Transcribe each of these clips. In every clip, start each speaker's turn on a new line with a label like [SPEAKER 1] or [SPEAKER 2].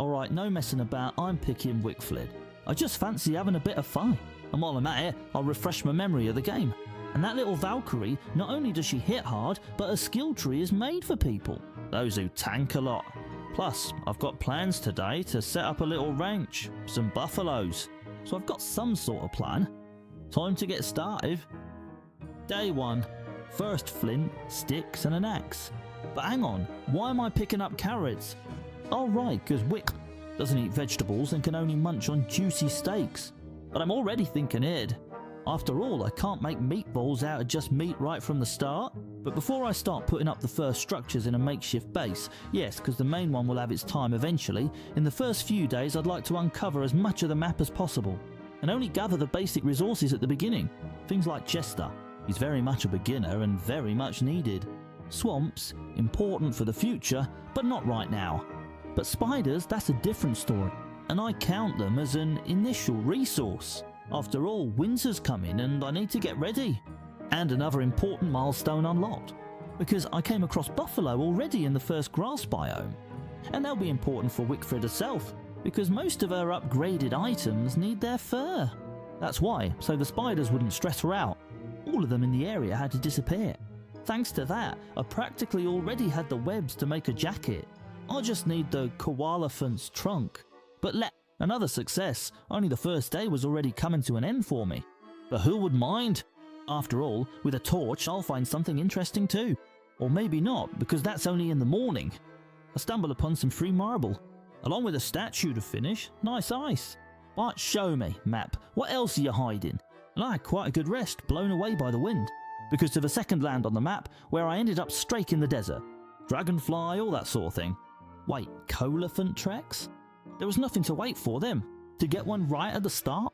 [SPEAKER 1] Alright, no messing about, I'm picking Wicflid. I just fancy having a bit of fun. And while I'm at it, I'll refresh my memory of the game. And that little Valkyrie, not only does she hit hard, but her skill tree is made for people. Those who tank a lot. Plus, I've got plans today to set up a little ranch, some buffaloes. So I've got some sort of plan. Time to get started. Day 1. First flint, sticks and an axe. But hang on, why am I picking up carrots? Oh right, because Wick doesn't eat vegetables and can only munch on juicy steaks. But I'm already thinking ahead. After all, I can't make meatballs out of just meat right from the start. But before I start putting up the first structures in a makeshift base, yes, because the main one will have its time eventually, in the first few days I'd like to uncover as much of the map as possible. And only gather the basic resources at the beginning. Things like Chester. He's very much a beginner and very much needed. Swamps, important for the future, but not right now. But spiders, that's a different story, and I count them as an initial resource. After all, winter's coming and I need to get ready. And another important milestone unlocked, because I came across buffalo already in the first grass biome. And they'll be important for Wicflid herself, because most of her upgraded items need their fur. That's why, so the spiders wouldn't stress her out. All of them in the area had to disappear. Thanks to that, I practically already had the webs to make a jacket. I just need the koalaphant's trunk. But another success, only the first day was already coming to an end for me. But who would mind? After all, with a torch I'll find something interesting too. Or maybe not, because that's only in the morning. I stumble upon some free marble, along with a statue to finish. Nice ice. But show me, map, what else are you hiding? And I had quite a good rest, blown away by the wind. Because to the second land on the map, where I ended up straight in the desert. Dragonfly, all that sort of thing. Wait, koalaphant tracks? There was nothing to wait for them. To get one right at the start?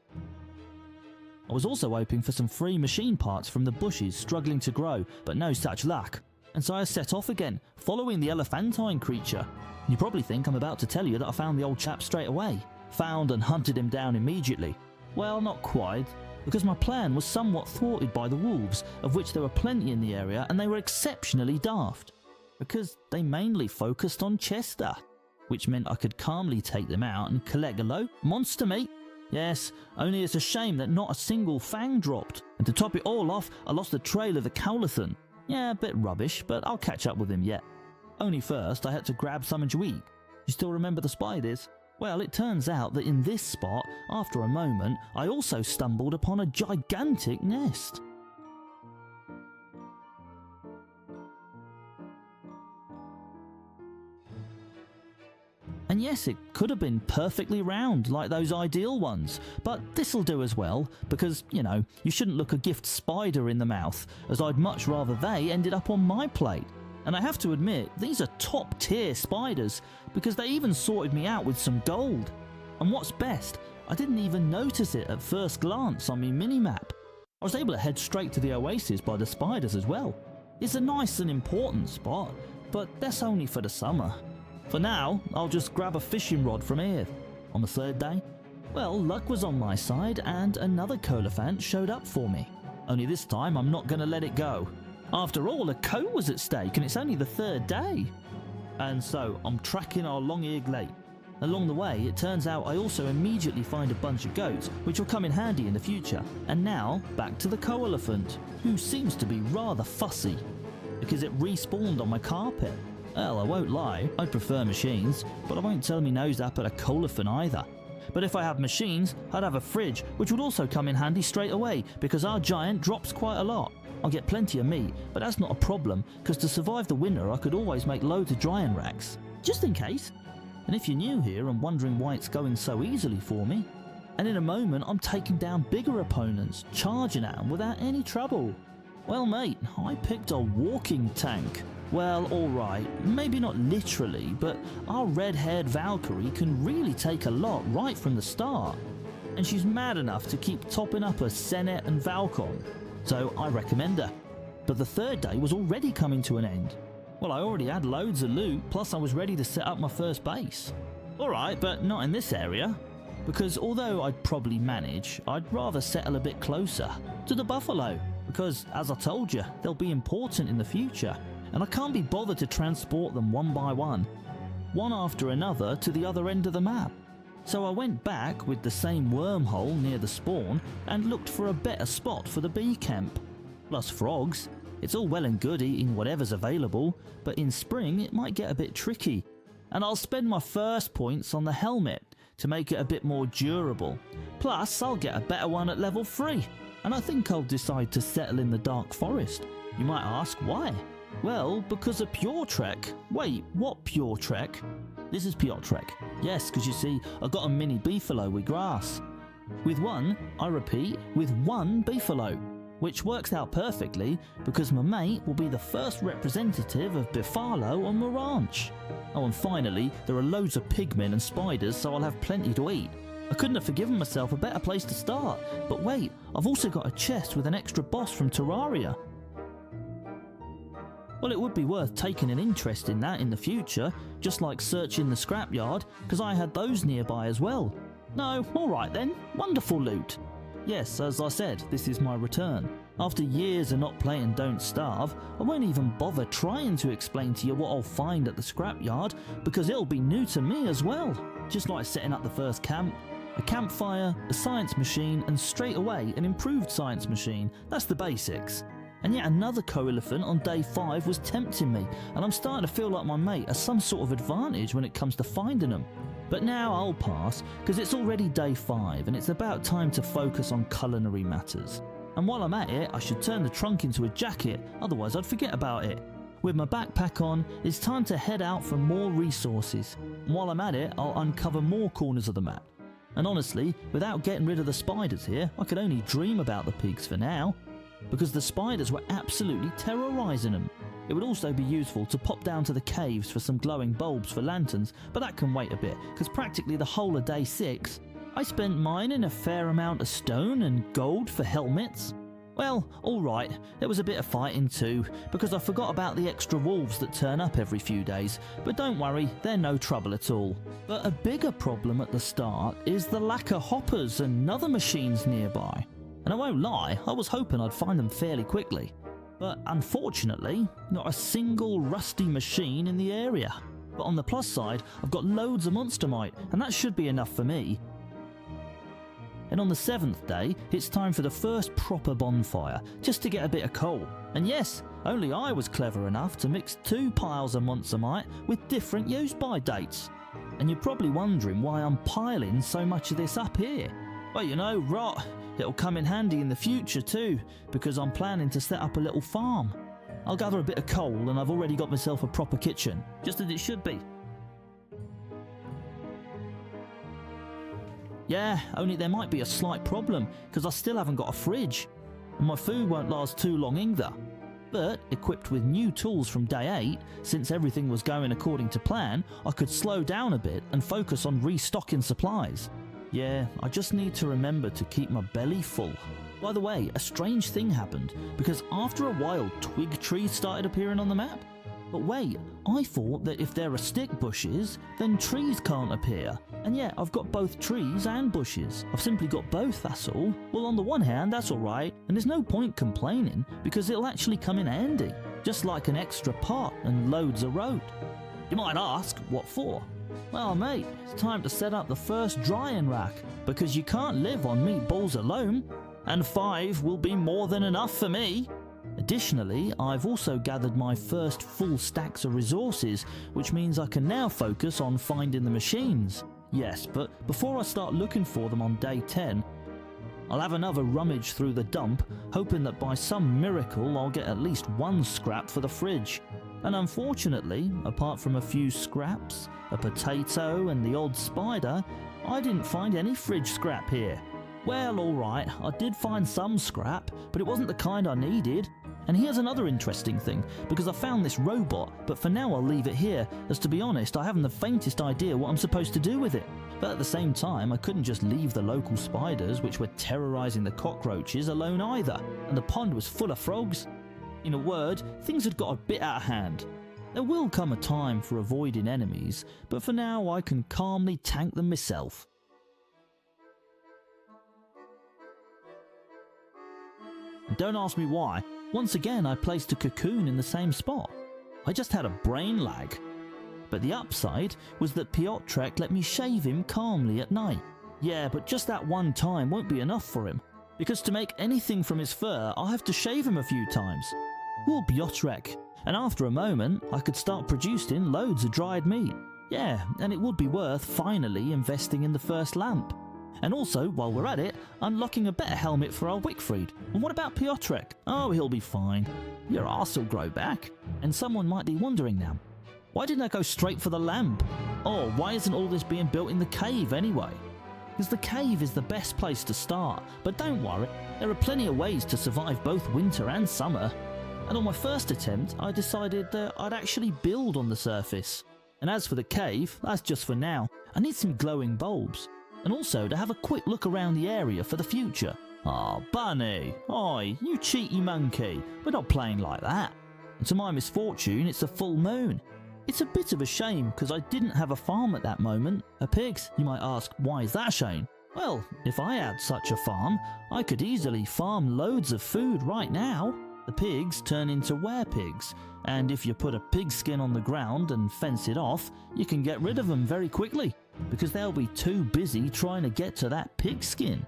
[SPEAKER 1] I was also hoping for some free machine parts from the bushes struggling to grow, but no such luck. And so I set off again, following the elephantine creature. You probably think I'm about to tell you that I found the old chap straight away. Found and hunted him down immediately. Well, not quite, because my plan was somewhat thwarted by the wolves, of which there were plenty in the area, and they were exceptionally daft. Because they mainly focused on Chester, which meant I could calmly take them out and collect a load monster meat. Yes, only it's a shame that not a single fang dropped. And to top it all off, I lost the trail of the Koalathon. Yeah, a bit rubbish, but I'll catch up with him yet. Only first I had to grab something to eat. You still remember the spiders? Well, it turns out that in this spot, after a moment, I also stumbled upon a gigantic nest. And yes, it could have been perfectly round like those ideal ones, but this'll do as well, because, you know, you shouldn't look a gift spider in the mouth, as I'd much rather they ended up on my plate. And I have to admit, these are top tier spiders, because they even sorted me out with some gold. And what's best, I didn't even notice it at first glance on my mini-map. I was able to head straight to the oasis by the spiders as well. It's a nice and important spot, but that's only for the summer. For now, I'll just grab a fishing rod from here. On the third day, well, luck was on my side and another koalaphant showed up for me. Only this time I'm not going to let it go. After all, a coat was at stake and it's only the third day. And so I'm tracking our long-eared glate. Along the way, it turns out I also immediately find a bunch of goats, which will come in handy in the future. And now, back to the koalaphant, who seems to be rather fussy, because it respawned on my carpet. Well, I won't lie, I'd prefer machines, but I won't turn my nose up at a koalaphant either. But if I have machines, I'd have a fridge, which would also come in handy straight away, because our giant drops quite a lot. I'll get plenty of meat, but that's not a problem, because to survive the winter I could always make loads of drying racks. Just in case. And if you're new here and wondering why it's going so easily for me, and in a moment I'm taking down bigger opponents, charging at them without any trouble. Well mate, I picked a walking tank. Well, alright, maybe not literally, but our red-haired Valkyrie can really take a lot right from the start. And she's mad enough to keep topping up her Senet and Valcon, so I recommend her. But the third day was already coming to an end. Well, I already had loads of loot, plus I was ready to set up my first base. Alright, but not in this area. Because although I'd probably manage, I'd rather settle a bit closer to the buffalo. Because, as I told you, they'll be important in the future. And I can't be bothered to transport them one by one. one after another to the other end of the map. So I went back with the same wormhole near the spawn and looked for a better spot for the bee camp. Plus frogs. It's all well and good eating whatever's available, but in spring it might get a bit tricky. And I'll spend my first points on the helmet to make it a bit more durable. Plus I'll get a better one at level 3. And I think I'll decide to settle in the Dark Forest. You might ask why? Well, because of Pure Trek. Wait, what Pure Trek? This is Pure Trek. Yes, because you see, I got a mini beefalo with grass. With one, I repeat, with one beefalo. Which works out perfectly because my mate will be the first representative of Beefalo on my ranch. Oh, and finally, there are loads of pigmen and spiders, so I'll have plenty to eat. I couldn't have forgiven myself a better place to start. But wait, I've also got a chest with an extra boss from Terraria. Well, it would be worth taking an interest in that in the future, just like searching the scrapyard, because I had those nearby as well. No, alright then, wonderful loot. Yes, as I said, this is my return. After years of not playing Don't Starve, I won't even bother trying to explain to you what I'll find at the scrapyard, because it'll be new to me as well. Just like setting up the first camp, a campfire, a science machine, and straight away an improved science machine. That's the basics. And yet another co-elephant on day 5 was tempting me, and I'm starting to feel like my mate has some sort of advantage when it comes to finding them. But now I'll pass, because it's already day 5 and it's about time to focus on culinary matters. And while I'm at it, I should turn the trunk into a jacket, otherwise I'd forget about it. With my backpack on, it's time to head out for more resources. And while I'm at it, I'll uncover more corners of the map. And honestly, without getting rid of the spiders here, I could only dream about the pigs for now. Because the spiders were absolutely terrorising them. It would also be useful to pop down to the caves for some glowing bulbs for lanterns, but that can wait a bit, because practically the whole of day 6, I spent mining a fair amount of stone and gold for helmets. Well, alright, there was a bit of fighting too, because I forgot about the extra wolves that turn up every few days, but don't worry, they're no trouble at all. But a bigger problem at the start is the lack of hoppers and other machines nearby. And I won't lie, I was hoping I'd find them fairly quickly. But unfortunately, not a single rusty machine in the area. But on the plus side, I've got loads of Monstermite, and that should be enough for me. And on the 7th day, it's time for the first proper bonfire, just to get a bit of coal. And yes, only I was clever enough to mix 2 piles of Monstermite with different use-by dates. And you're probably wondering why I'm piling so much of this up here. Well, you know, rot. It'll come in handy in the future too, because I'm planning to set up a little farm. I'll gather a bit of coal and I've already got myself a proper kitchen, just as it should be. Yeah, only there might be a slight problem, because I still haven't got a fridge. And my food won't last too long either. But, equipped with new tools from day 8, since everything was going according to plan, I could slow down a bit and focus on restocking supplies. Yeah, I just need to remember to keep my belly full. By the way, a strange thing happened, because after a while twig trees started appearing on the map. But wait, I thought that if there are stick bushes, then trees can't appear. And yet, I've got both trees and bushes. I've simply got both, that's all. Well, on the one hand, that's alright, and there's no point complaining, because it'll actually come in handy. Just like an extra pot and loads of road. You might ask, what for? Well mate, it's time to set up the first drying rack, because you can't live on meatballs alone, and 5 will be more than enough for me. Additionally, I've also gathered my first full stacks of resources, which means I can now focus on finding the machines. Yes, but before I start looking for them on day 10, I'll have another rummage through the dump, hoping that by some miracle I'll get at least 1 scrap for the fridge. And unfortunately, apart from a few scraps, a potato and the odd spider, I didn't find any fridge scrap here. Well, alright, I did find some scrap, but it wasn't the kind I needed. And here's another interesting thing, because I found this robot, but for now I'll leave it here, as to be honest, I haven't the faintest idea what I'm supposed to do with it. But at the same time, I couldn't just leave the local spiders, which were terrorising the cockroaches, alone either, and the pond was full of frogs. In a word, things had got a bit out of hand. There will come a time for avoiding enemies, but for now I can calmly tank them myself. And don't ask me why. Once again I placed a cocoon in the same spot. I just had a brain lag. But the upside was that Piotrek let me shave him calmly at night. Yeah, but just that one time won't be enough for him, because to make anything from his fur, I'll have to shave him a few times. Poor Piotrek. And after a moment, I could start producing loads of dried meat. Yeah, and it would be worth finally investing in the first lamp. And also, while we're at it, unlocking a better helmet for our Wickfried. And what about Piotrek? Oh, he'll be fine. Your arse will grow back. And someone might be wondering now, why didn't I go straight for the lamp? Or why isn't all this being built in the cave anyway? Because the cave is the best place to start, but don't worry, there are plenty of ways to survive both winter and summer. And on my first attempt, I decided that I'd actually build on the surface. And as for the cave, that's just for now. I need some glowing bulbs. And also to have a quick look around the area for the future. Ah, Bunny! Oi, you cheeky monkey! We're not playing like that. And to my misfortune, it's a full moon. It's a bit of a shame because I didn't have a farm at that moment. A pigs, you might ask, why is that a shame? Well, if I had such a farm, I could easily farm loads of food right now. The pigs turn into werepigs, and if you put a pig skin on the ground and fence it off, you can get rid of them very quickly, because they'll be too busy trying to get to that pig skin.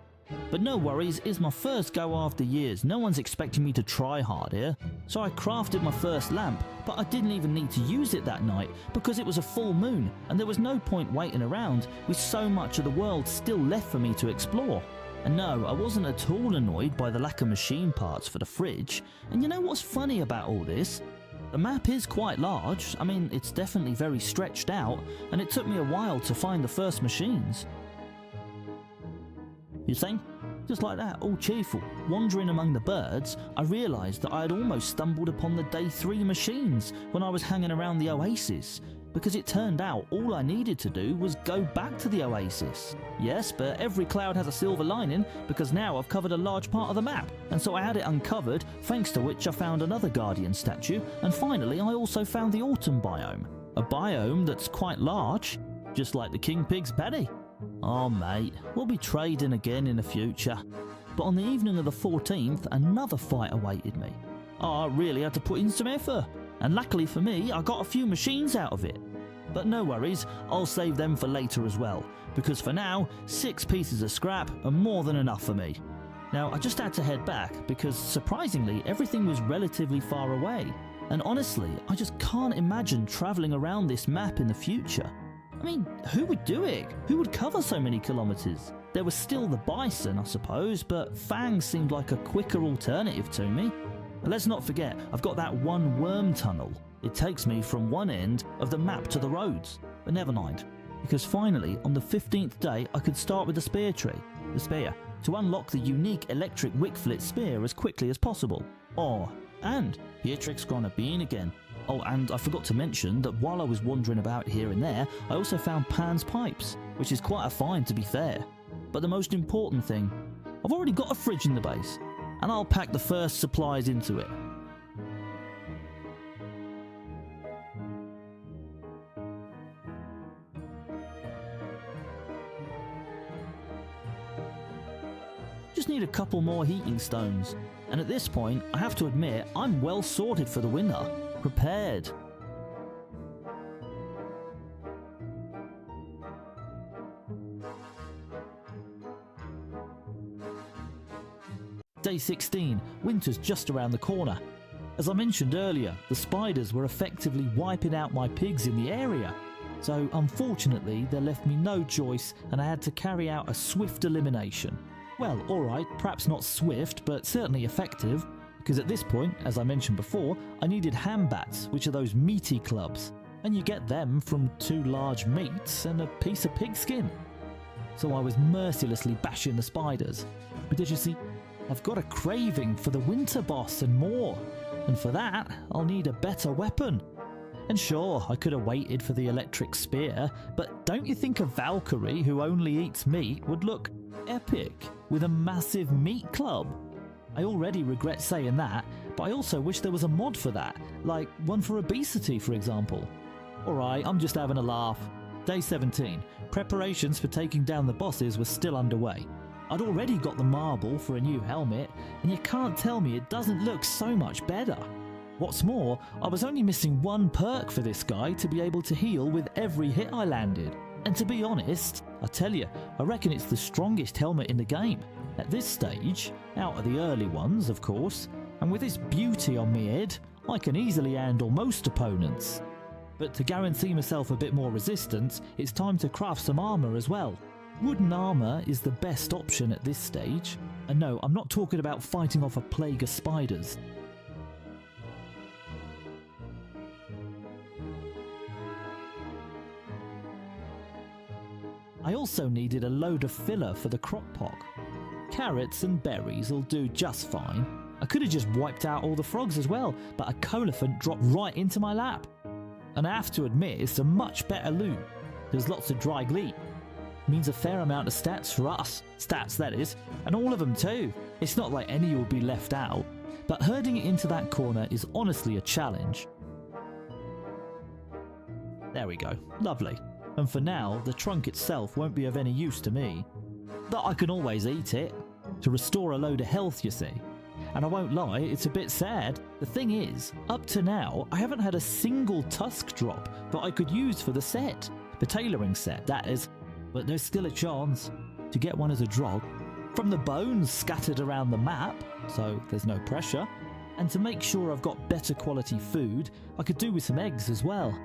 [SPEAKER 1] But no worries, it's my first go after years. No one's expecting me to try hard here. So I crafted my first lamp, but I didn't even need to use it that night because it was a full moon and there was no point waiting around with so much of the world still left for me to explore. And no, I wasn't at all annoyed by the lack of machine parts for the fridge. And you know what's funny about all this? The map is quite large. I mean, it's definitely very stretched out, and it took me a while to find the first machines. You think? Just like that, all cheerful, wandering among the birds, I realised that I had almost stumbled upon the day 3 machines when I was hanging around the oasis, because it turned out all I needed to do was go back to the oasis. Yes, but every cloud has a silver lining, because now I've covered a large part of the map, and so I had it uncovered, thanks to which I found another guardian statue, and finally I also found the autumn biome. A biome that's quite large, just like the King Pig's belly. Oh mate, we'll be trading again in the future. But on the evening of the 14th, another fight awaited me. I really had to put in some effort, and luckily for me, I got a few machines out of it. But no worries, I'll save them for later as well, because for now, 6 pieces of scrap are more than enough for me. Now, I just had to head back, because surprisingly, everything was relatively far away. And honestly, I just can't imagine travelling around this map in the future. I mean, who would do it? Who would cover so many kilometres? There was still the bison, I suppose, but Fang seemed like a quicker alternative to me. But let's not forget, I've got that one worm tunnel. It takes me from one end of the map to the roads. But never mind, because finally, on the 15th day, I could start with the spear tree, to unlock the unique electric Wickflit spear as quickly as possible. Oh, and Piotrek's gone a bean again. Oh, and I forgot to mention that while I was wandering about here and there, I also found Pan's pipes, which is quite a find to be fair. But the most important thing, I've already got a fridge in the base, and I'll pack the first supplies into it. Just need a couple more heating stones, and at this point, I have to admit, I'm well sorted for the winter. Prepared. Day 16, winter's just around the corner. As I mentioned earlier, the spiders were effectively wiping out my pigs in the area. So unfortunately, there left me no choice and I had to carry out a swift elimination. Well, alright, perhaps not swift, but certainly effective. Because at this point, as I mentioned before, I needed ham bats, which are those meaty clubs. And you get them from 2 large meats and a piece of pig skin. So I was mercilessly bashing the spiders. But did you see, I've got a craving for the winter boss and more. And for that, I'll need a better weapon. And sure, I could have waited for the electric spear, but don't you think a Valkyrie who only eats meat would look epic with a massive meat club? I already regret saying that, but I also wish there was a mod for that, like one for obesity, for example. Alright, I'm just having a laugh. Day 17. Preparations for taking down the bosses were still underway. I'd already got the marble for a new helmet, and you can't tell me it doesn't look so much better. What's more, I was only missing one perk for this guy to be able to heal with every hit I landed. And to be honest, I tell you, I reckon it's the strongest helmet in the game. At this stage, out of the early ones of course, and with this beauty on me head, I can easily handle most opponents. But to guarantee myself a bit more resistance, it's time to craft some armour as well. Wooden armour is the best option at this stage. And no, I'm not talking about fighting off a plague of spiders. I also needed a load of filler for the crockpot. Carrots and berries will do just fine. I could have just wiped out all the frogs as well, but a colophant dropped right into my lap. And I have to admit, it's a much better loot. There's lots of dry gleat. Means a fair amount of stats for us. Stats, that is. And all of them too. It's not like any will be left out. But herding it into that corner is honestly a challenge. There we go. Lovely. And for now, the trunk itself won't be of any use to me. But I can always eat it. To restore a load of health, you see. And I won't lie, it's a bit sad. The thing is, up to now, I haven't had a single tusk drop that I could use for the set. The tailoring set, that is. But there's still a chance to get one as a drop. From the bones scattered around the map, so there's no pressure. And to make sure I've got better quality food, I could do with some eggs as well.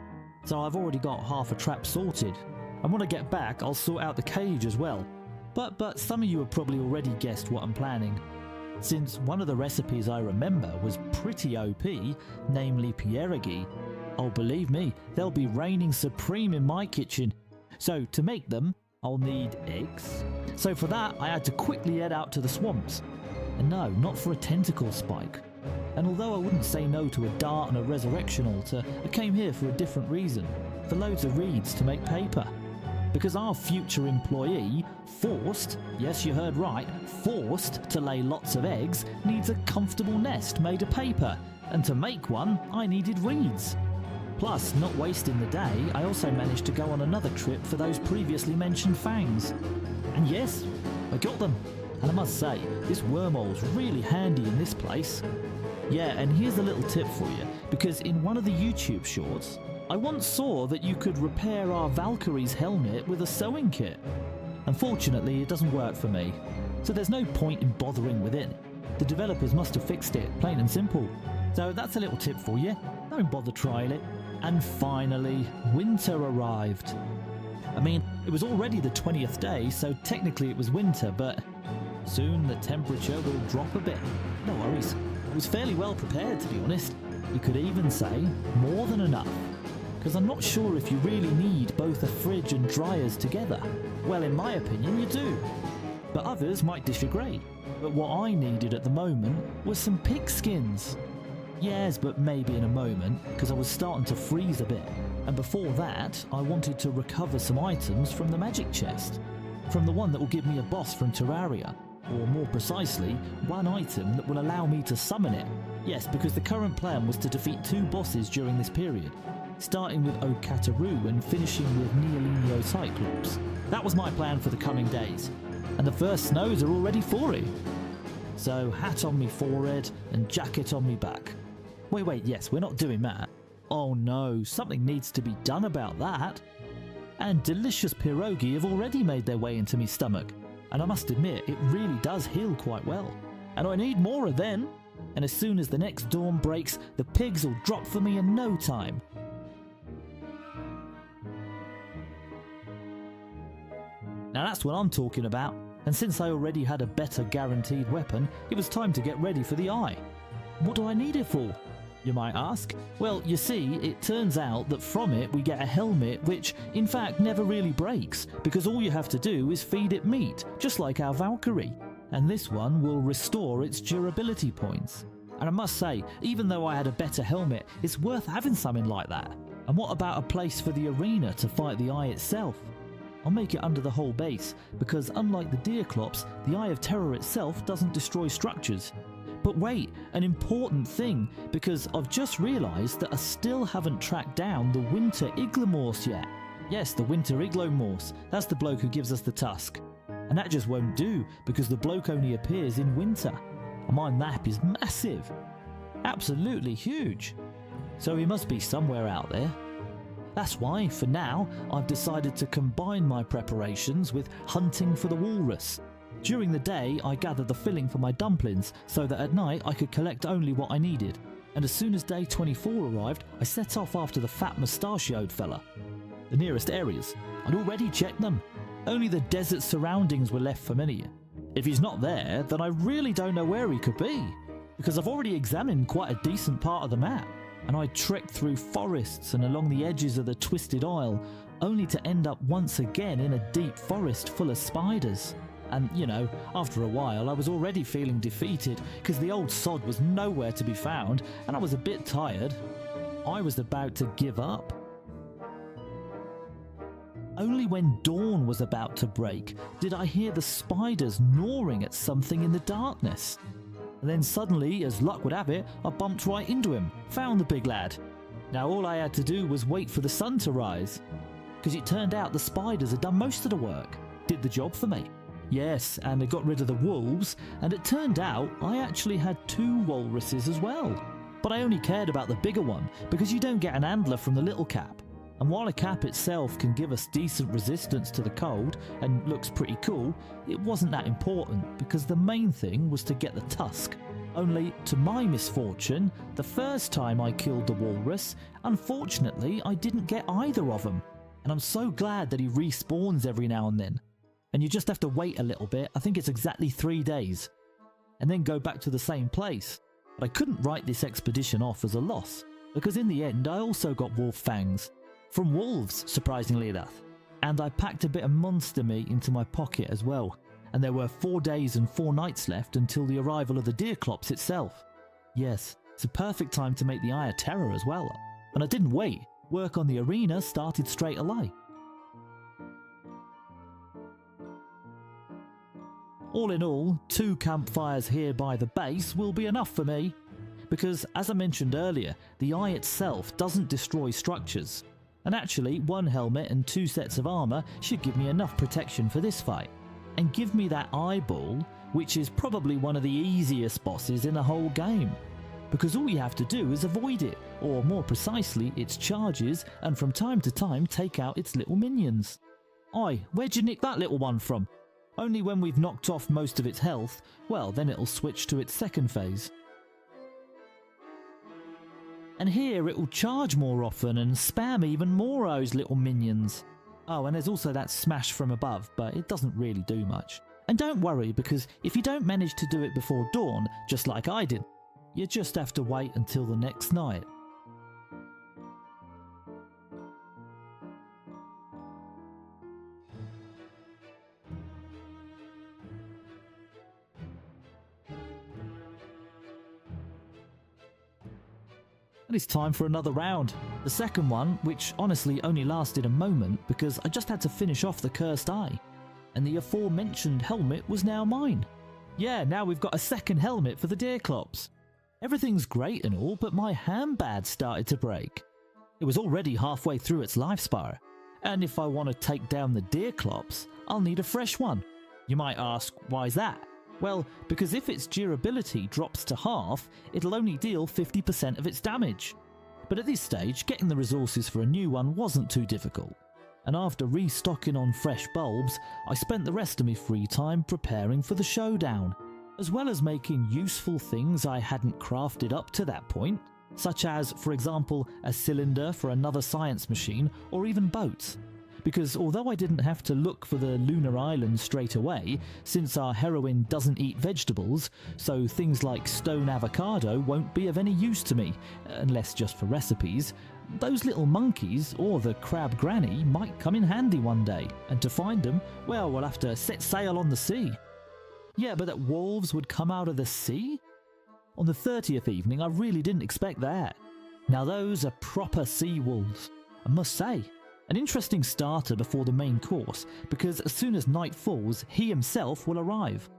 [SPEAKER 1] So I've already got half a trap sorted. And when I get back, I'll sort out the cage as well. But some of you have probably already guessed what I'm planning. Since one of the recipes I remember was pretty OP, namely pierogi. Oh, believe me, they'll be reigning supreme in my kitchen. So to make them, I'll need eggs. So for that, I had to quickly head out to the swamps. And no, not for a tentacle spike. And although I wouldn't say no to a dart and a resurrection altar, I came here for a different reason. For loads of reeds to make paper. Because our future employee, forced, yes you heard right, forced to lay lots of eggs, needs a comfortable nest made of paper. And to make one, I needed reeds. Plus, not wasting the day, I also managed to go on another trip for those previously mentioned fangs. And yes, I got them. And I must say, this wormhole's really handy in this place. Yeah, and here's a little tip for you, because in one of the YouTube shorts, I once saw that you could repair our Valkyrie's helmet with a sewing kit. Unfortunately, it doesn't work for me, so there's no point in bothering with it. The developers must have fixed it, plain and simple. So that's a little tip for you, don't bother trying it. And finally, winter arrived. I mean, it was already the 20th day, so technically it was winter, but soon the temperature will drop a bit. No worries. I was fairly well prepared, to be honest. You could even say more than enough. Because I'm not sure if you really need both a fridge and dryers together. Well, in my opinion, you do. But others might disagree. But what I needed at the moment was some pig skins. Yes, but maybe in a moment, because I was starting to freeze a bit. And before that, I wanted to recover some items from the magic chest. From the one that will give me a boss from Terraria. Or more precisely, one item that will allow me to summon it. Yes, because the current plan was to defeat 2 bosses during this period. Starting with Okataru and finishing with Neolinio Cyclops. That was my plan for the coming days. And the first snows are already falling. So hat on me forehead and jacket on me back. Wait, yes, we're not doing that. Oh no, something needs to be done about that. And delicious pierogi have already made their way into me stomach. And I must admit, it really does heal quite well. And I need more of them. And as soon as the next dawn breaks, the pigs will drop for me in no time. Now that's what I'm talking about. And since I already had a better guaranteed weapon, it was time to get ready for the eye. What do I need it for? You might ask. Well, you see, it turns out that from it we get a helmet which, in fact, never really breaks, because all you have to do is feed it meat, just like our Valkyrie. And this one will restore its durability points. And I must say, even though I had a better helmet, it's worth having something like that. And what about a place for the arena to fight the eye itself? I'll make it under the whole base, because unlike the Deerclops, the Eye of Terror itself doesn't destroy structures. But wait, an important thing, because I've just realised that I still haven't tracked down the Winter Iglomorse yet. Yes, the Winter Iglomorse, that's the bloke who gives us the tusk. And that just won't do, because the bloke only appears in winter. And my map is massive. absolutely huge. So he must be somewhere out there. That's why, for now, I've decided to combine my preparations with hunting for the walrus. During the day, I gathered the filling for my dumplings so that at night I could collect only what I needed. And as soon as day 24 arrived, I set off after the fat mustachioed fella. The nearest areas. I'd already checked them. Only the desert surroundings were left familiar. If he's not there, then I really don't know where he could be, because I've already examined quite a decent part of the map. And I trekked through forests and along the edges of the Twisted Isle, only to end up once again in a deep forest full of spiders. And, you know, after a while I was already feeling defeated because the old sod was nowhere to be found and I was a bit tired. I was about to give up. Only when dawn was about to break did I hear the spiders gnawing at something in the darkness. And then suddenly, as luck would have it, I bumped right into him, found the big lad. Now all I had to do was wait for the sun to rise, because it turned out the spiders had done most of the work, did the job for me. Yes, and they got rid of the wolves, and it turned out I actually had 2 walruses as well. But I only cared about the bigger one, because you don't get an antler from the little cap. And while a cap itself can give us decent resistance to the cold and looks pretty cool, it wasn't that important because the main thing was to get the tusk. Only, to my misfortune, the first time I killed the walrus, unfortunately I didn't get either of them. And I'm so glad that he respawns every now and then. And you just have to wait a little bit, I think it's exactly 3 days. And then go back to the same place. But I couldn't write this expedition off as a loss, because in the end I also got wolf fangs. From wolves, surprisingly enough. And I packed a bit of monster meat into my pocket as well. And there were 4 days and 4 nights left until the arrival of the Deerclops itself. Yes, it's a perfect time to make the Eye of Terror as well. And I didn't wait. Work on the arena started straight away. All in all, 2 campfires here by the base will be enough for me. Because, as I mentioned earlier, the eye itself doesn't destroy structures. And actually, 1 helmet and 2 sets of armour should give me enough protection for this fight. And give me that eyeball, which is probably one of the easiest bosses in the whole game. Because all you have to do is avoid it, or more precisely, its charges, and from time to time take out its little minions. Oi, where'd you nick that little one from? Only when we've knocked off most of its health, well then it'll switch to its second phase. And here it will charge more often and spam even more of those little minions. Oh, and there's also that smash from above, but it doesn't really do much. And don't worry, because if you don't manage to do it before dawn, just like I did, you just have to wait until the next night. And it's time for another round. The second one, which honestly only lasted a moment because I just had to finish off the cursed eye. And the aforementioned helmet was now mine. Yeah, now we've got a second helmet for the Deerclops. Everything's great and all, but my handbad started to break. It was already halfway through its life spire. And if I want to take down the Deerclops, I'll need a fresh one. You might ask, why's that? Well, because if its durability drops to half, it'll only deal 50% of its damage. But at this stage, getting the resources for a new one wasn't too difficult. And after restocking on fresh bulbs, I spent the rest of my free time preparing for the showdown, as well as making useful things I hadn't crafted up to that point, such as, for example, a cylinder for another science machine, or even boats. Because although I didn't have to look for the lunar island straight away, since our heroine doesn't eat vegetables, so things like stone avocado won't be of any use to me, unless just for recipes, those little monkeys or the crab granny might come in handy one day, and to find them, well, we'll have to set sail on the sea. Yeah, but that wolves would come out of the sea? On the 30th evening, I really didn't expect that. Now those are proper sea wolves, I must say. An interesting starter before the main course, because as soon as night falls, he himself will arrive.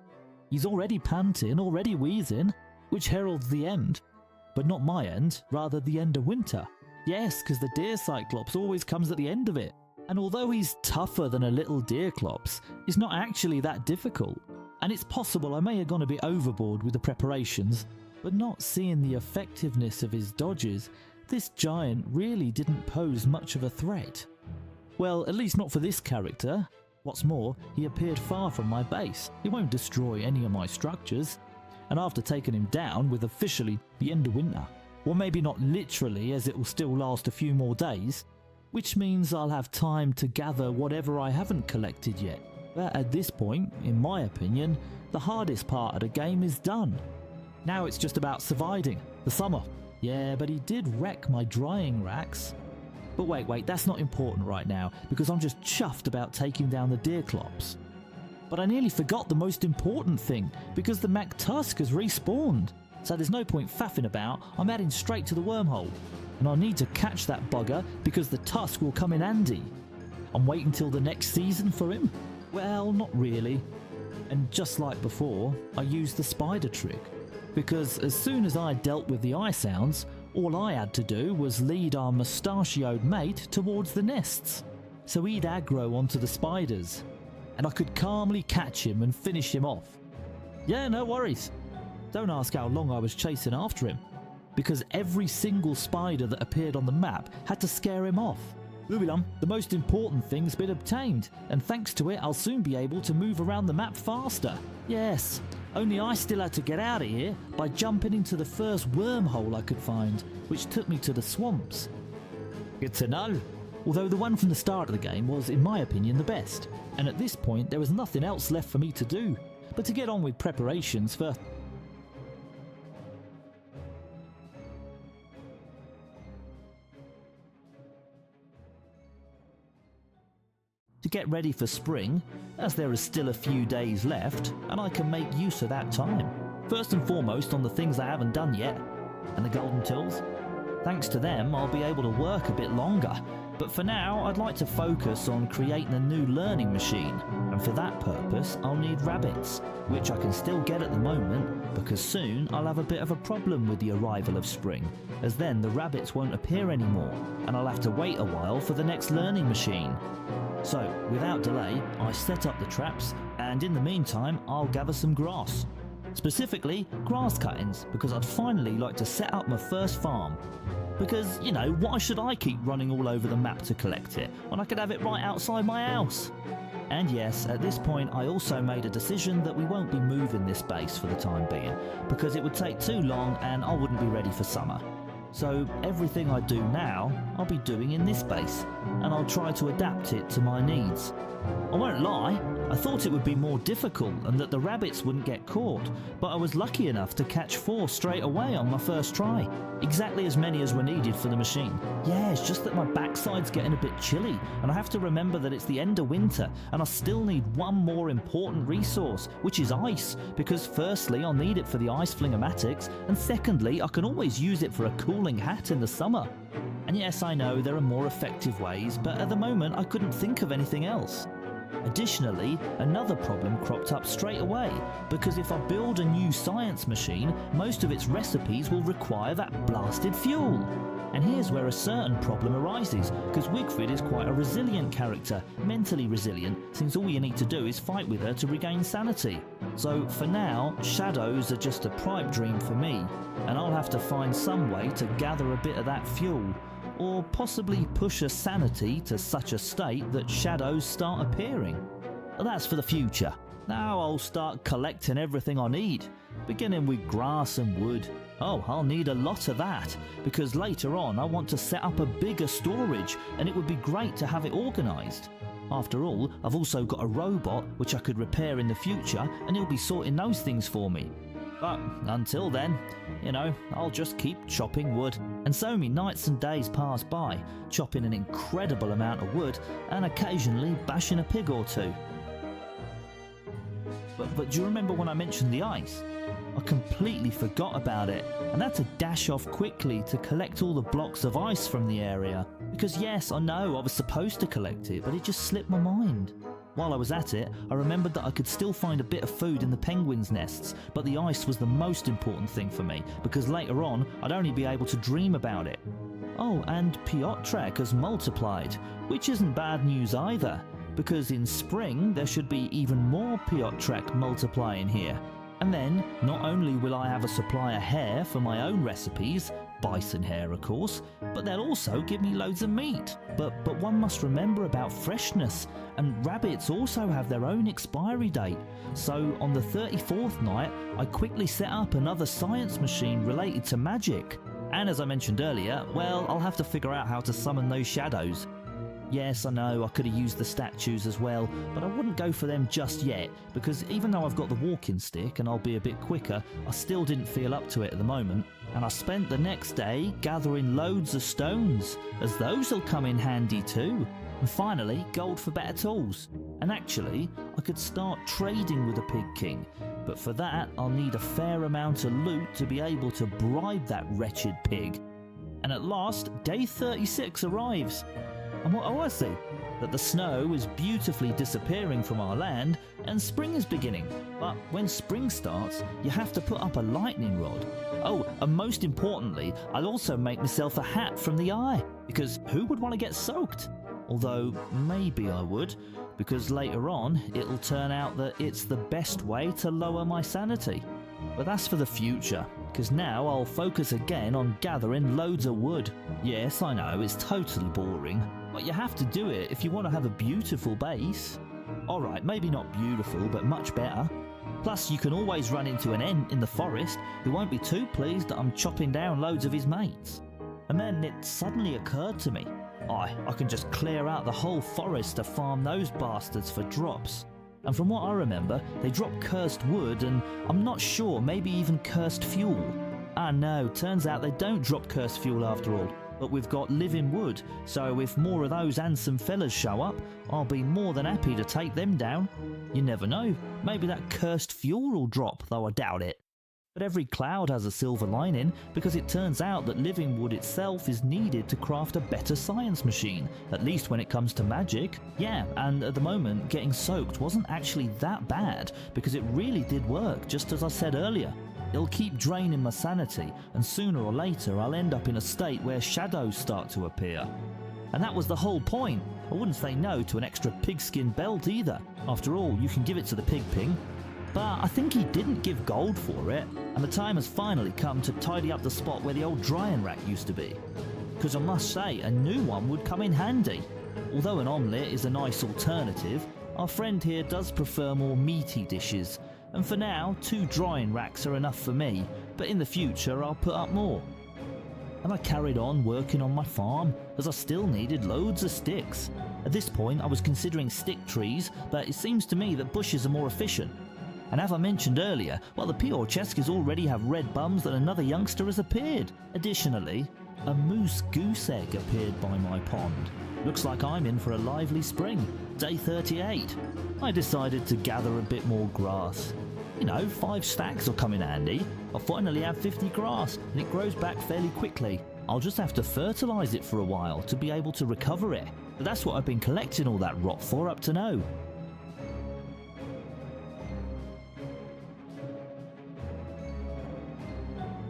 [SPEAKER 1] He's already panting, already wheezing, which heralds the end. But not my end, rather the end of winter. Yes, because the deer cyclops always comes at the end of it. And although he's tougher than a little Deerclops, he's not actually that difficult. And it's possible I may have gone a bit overboard with the preparations, But not seeing the effectiveness of his dodges, this giant really didn't pose much of a threat. Well, at least not for this character. What's more, he appeared far from my base. He won't destroy any of my structures. And after taking him down with officially the end of winter, well, maybe not literally, as it will still last a few more days, which means I'll have time to gather whatever I haven't collected yet. But at this point, in my opinion, the hardest part of the game is done. Now it's just about surviving the summer. Yeah, but he did wreck my drying racks. But wait, that's not important right now, because I'm just chuffed about taking down the Deerclops. But I nearly forgot the most important thing, because the McTusk has respawned. So there's no point faffing about, I'm heading straight to the wormhole. And I need to catch that bugger, because the Tusk will come in handy. I'm waiting till the next season for him? Well, not really. And just like before, I used the spider trick. Because as soon as I dealt with the ice hounds, all I had to do was lead our mustachioed mate towards the nests. So he'd aggro onto the spiders, and I could calmly catch him and finish him off. Yeah, no worries. Don't ask how long I was chasing after him, because every single spider that appeared on the map had to scare him off. Lubilum, the most important thing's been obtained, and thanks to it I'll soon be able to move around the map faster. Yes, only I still had to get out of here by jumping into the first wormhole I could find, which took me to the swamps. Good to know. Although the one from the start of the game was, in my opinion, the best, and at this point there was nothing else left for me to do but to get on with preparations for... to get ready for spring, as there is still a few days left, and I can make use of that time. First and foremost on the things I haven't done yet, and the golden tills. Thanks to them, I'll be able to work a bit longer, but for now I'd like to focus on creating a new learning machine, and for that purpose I'll need rabbits, which I can still get at the moment, because soon I'll have a bit of a problem with the arrival of spring, as then the rabbits won't appear anymore, and I'll have to wait a while for the next learning machine. So, without delay, I set up the traps, and in the meantime I'll gather some grass. Specifically, grass cuttings, because I'd finally like to set up my first farm. Because, you know, why should I keep running all over the map to collect it, when I could have it right outside my house? And yes, at this point I also made a decision that we won't be moving this base for the time being, because it would take too long and I wouldn't be ready for summer. So everything I do now, I'll be doing in this base, and I'll try to adapt it to my needs. I won't lie, I thought it would be more difficult and that the rabbits wouldn't get caught, but I was lucky enough to catch 4 straight away on my first try. Exactly as many as were needed for the machine. Yeah, it's just that my backside's getting a bit chilly, and I have to remember that it's the end of winter, and I still need one more important resource, which is ice, because firstly I'll need it for the ice flingamatics, and secondly I can always use it for a cooling hat in the summer. And yes, I know there are more effective ways, but at the moment I couldn't think of anything else. Additionally, another problem cropped up straight away, because if I build a new science machine, most of its recipes will require that blasted fuel. And here's where a certain problem arises, because Wigfrid is quite a resilient character, mentally resilient, since all you need to do is fight with her to regain sanity. So for now, shadows are just a pipe dream for me, and I'll have to find some way to gather a bit of that fuel, or possibly push her sanity to such a state that shadows start appearing. But that's for the future. Now I'll start collecting everything I need, beginning with grass and wood. Oh, I'll need a lot of that, because later on I want to set up a bigger storage, and it would be great to have it organised. After all, I've also got a robot which I could repair in the future, and he'll be sorting those things for me. But until then, you know, I'll just keep chopping wood. And so me nights and days pass by, chopping an incredible amount of wood and occasionally bashing a pig or two. But do you remember when I mentioned the ice? I completely forgot about it, and had to dash off quickly to collect all the blocks of ice from the area. Because yes, I know I was supposed to collect it, but it just slipped my mind. While I was at it, I remembered that I could still find a bit of food in the penguins' nests, but the ice was the most important thing for me, because later on I'd only be able to dream about it. Oh, and Piotrek has multiplied, which isn't bad news either, because in spring there should be even more Piotrek multiplying here. And then, not only will I have a supply of hair for my own recipes, bison hair of course, but they'll also give me loads of meat. But one must remember about freshness, and rabbits also have their own expiry date. So on the 34th night, I quickly set up another science machine related to magic. And as I mentioned earlier, well, I'll have to figure out how to summon those shadows. Yes, I know, I could have used the statues as well, but I wouldn't go for them just yet, because even though I've got the walking stick and I'll be a bit quicker, I still didn't feel up to it at the moment. And I spent the next day gathering loads of stones, as those will come in handy too. And finally, gold for better tools. And actually, I could start trading with the Pig King, but for that I'll need a fair amount of loot to be able to bribe that wretched pig. And at last, day 36 arrives. And what do I see? That the snow is beautifully disappearing from our land and spring is beginning. But when spring starts, you have to put up a lightning rod. Oh, and most importantly, I'll also make myself a hat from the eye, because who would want to get soaked? Although maybe I would, because later on it'll turn out that it's the best way to lower my sanity. But that's for the future, because now I'll focus again on gathering loads of wood. Yes, I know, it's totally boring, but you have to do it if you want to have a beautiful base. Alright, maybe not beautiful, but much better. Plus, you can always run into an Ent in the forest who won't be too pleased that I'm chopping down loads of his mates. And then it suddenly occurred to me, I can just clear out the whole forest to farm those bastards for drops. And from what I remember, they drop cursed wood and I'm not sure, maybe even cursed fuel. Ah no, turns out they don't drop cursed fuel after all, but we've got living wood, so if more of those handsome fellas show up, I'll be more than happy to take them down. You never know, maybe that cursed fuel will drop, though I doubt it. But every cloud has a silver lining, because it turns out that living wood itself is needed to craft a better science machine, at least when it comes to magic. Yeah, and at the moment, getting soaked wasn't actually that bad, because it really did work, just as I said earlier. It'll keep draining my sanity, and sooner or later I'll end up in a state where shadows start to appear. And that was the whole point. I wouldn't say no to an extra pigskin belt either. After all, you can give it to the Pig King. But I think he didn't give gold for it, and the time has finally come to tidy up the spot where the old drying rack used to be. Because I must say, a new one would come in handy. Although an omelette is a nice alternative, our friend here does prefer more meaty dishes, and for now, 2 drying racks are enough for me, but in the future I'll put up more. And I carried on working on my farm, as I still needed loads of sticks. At this point I was considering stick trees, but it seems to me that bushes are more efficient. And as I mentioned earlier, well, the Piocheskis already have red bums that another youngster has appeared. Additionally, a moose goose egg appeared by my pond. Looks like I'm in for a lively spring. Day 38. I decided to gather a bit more grass. You know, 5 stacks will come in handy. I'll finally have 50 grass, and it grows back fairly quickly. I'll just have to fertilise it for a while to be able to recover it. But that's what I've been collecting all that rot for up to now.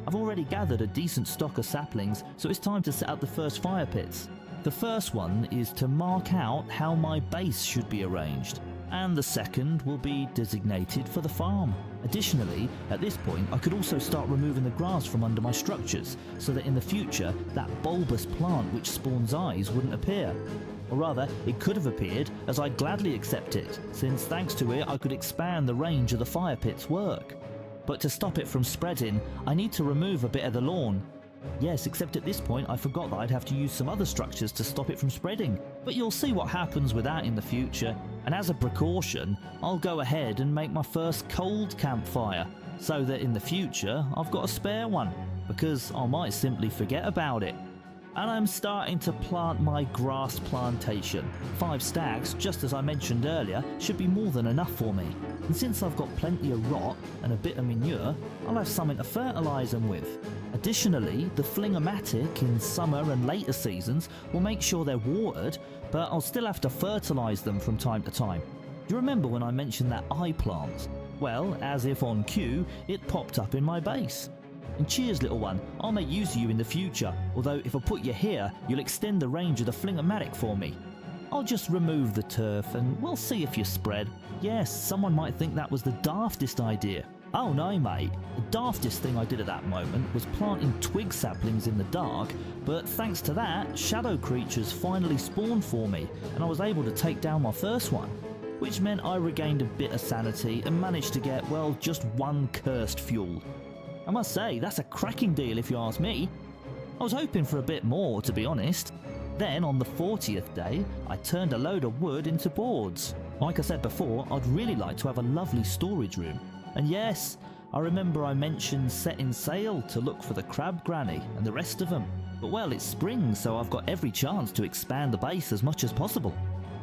[SPEAKER 1] I've already gathered a decent stock of saplings, so it's time to set up the first fire pits. The first one is to mark out how my base should be arranged, and the second will be designated for the farm. Additionally, at this point I could also start removing the grass from under my structures, so that in the future that bulbous plant which spawns eyes wouldn't appear. Or rather, it could have appeared, as I'd gladly accept it, since thanks to it I could expand the range of the fire pit's work. But to stop it from spreading, I need to remove a bit of the lawn. Yes, except at this point I forgot that I'd have to use some other structures to stop it from spreading. But you'll see what happens with that in the future, and as a precaution, I'll go ahead and make my first cold campfire, so that in the future I've got a spare one, because I might simply forget about it. And I'm starting to plant my grass plantation. 5 stacks, just as I mentioned earlier, should be more than enough for me. And since I've got plenty of rot and a bit of manure, I'll have something to fertilise them with. Additionally, the Fling-O-Matic in summer and later seasons will make sure they're watered, but I'll still have to fertilise them from time to time. Do you remember when I mentioned that eye plant? Well, as if on cue, it popped up in my base. And cheers, little one, I'll make use of you in the future, although if I put you here, you'll extend the range of the Fling-O-Matic for me. I'll just remove the turf and we'll see if you spread. Yes, someone might think that was the daftest idea. Oh no mate, the daftest thing I did at that moment was planting twig saplings in the dark, but thanks to that, shadow creatures finally spawned for me and I was able to take down my first one, which meant I regained a bit of sanity and managed to get, well, just one cursed fuel. I must say, that's a cracking deal if you ask me. I was hoping for a bit more, to be honest. Then, on the 40th day, I turned a load of wood into boards. Like I said before, I'd really like to have a lovely storage room. And yes, I remember I mentioned setting sail to look for the crab granny and the rest of them. But well, it's spring, so I've got every chance to expand the base as much as possible.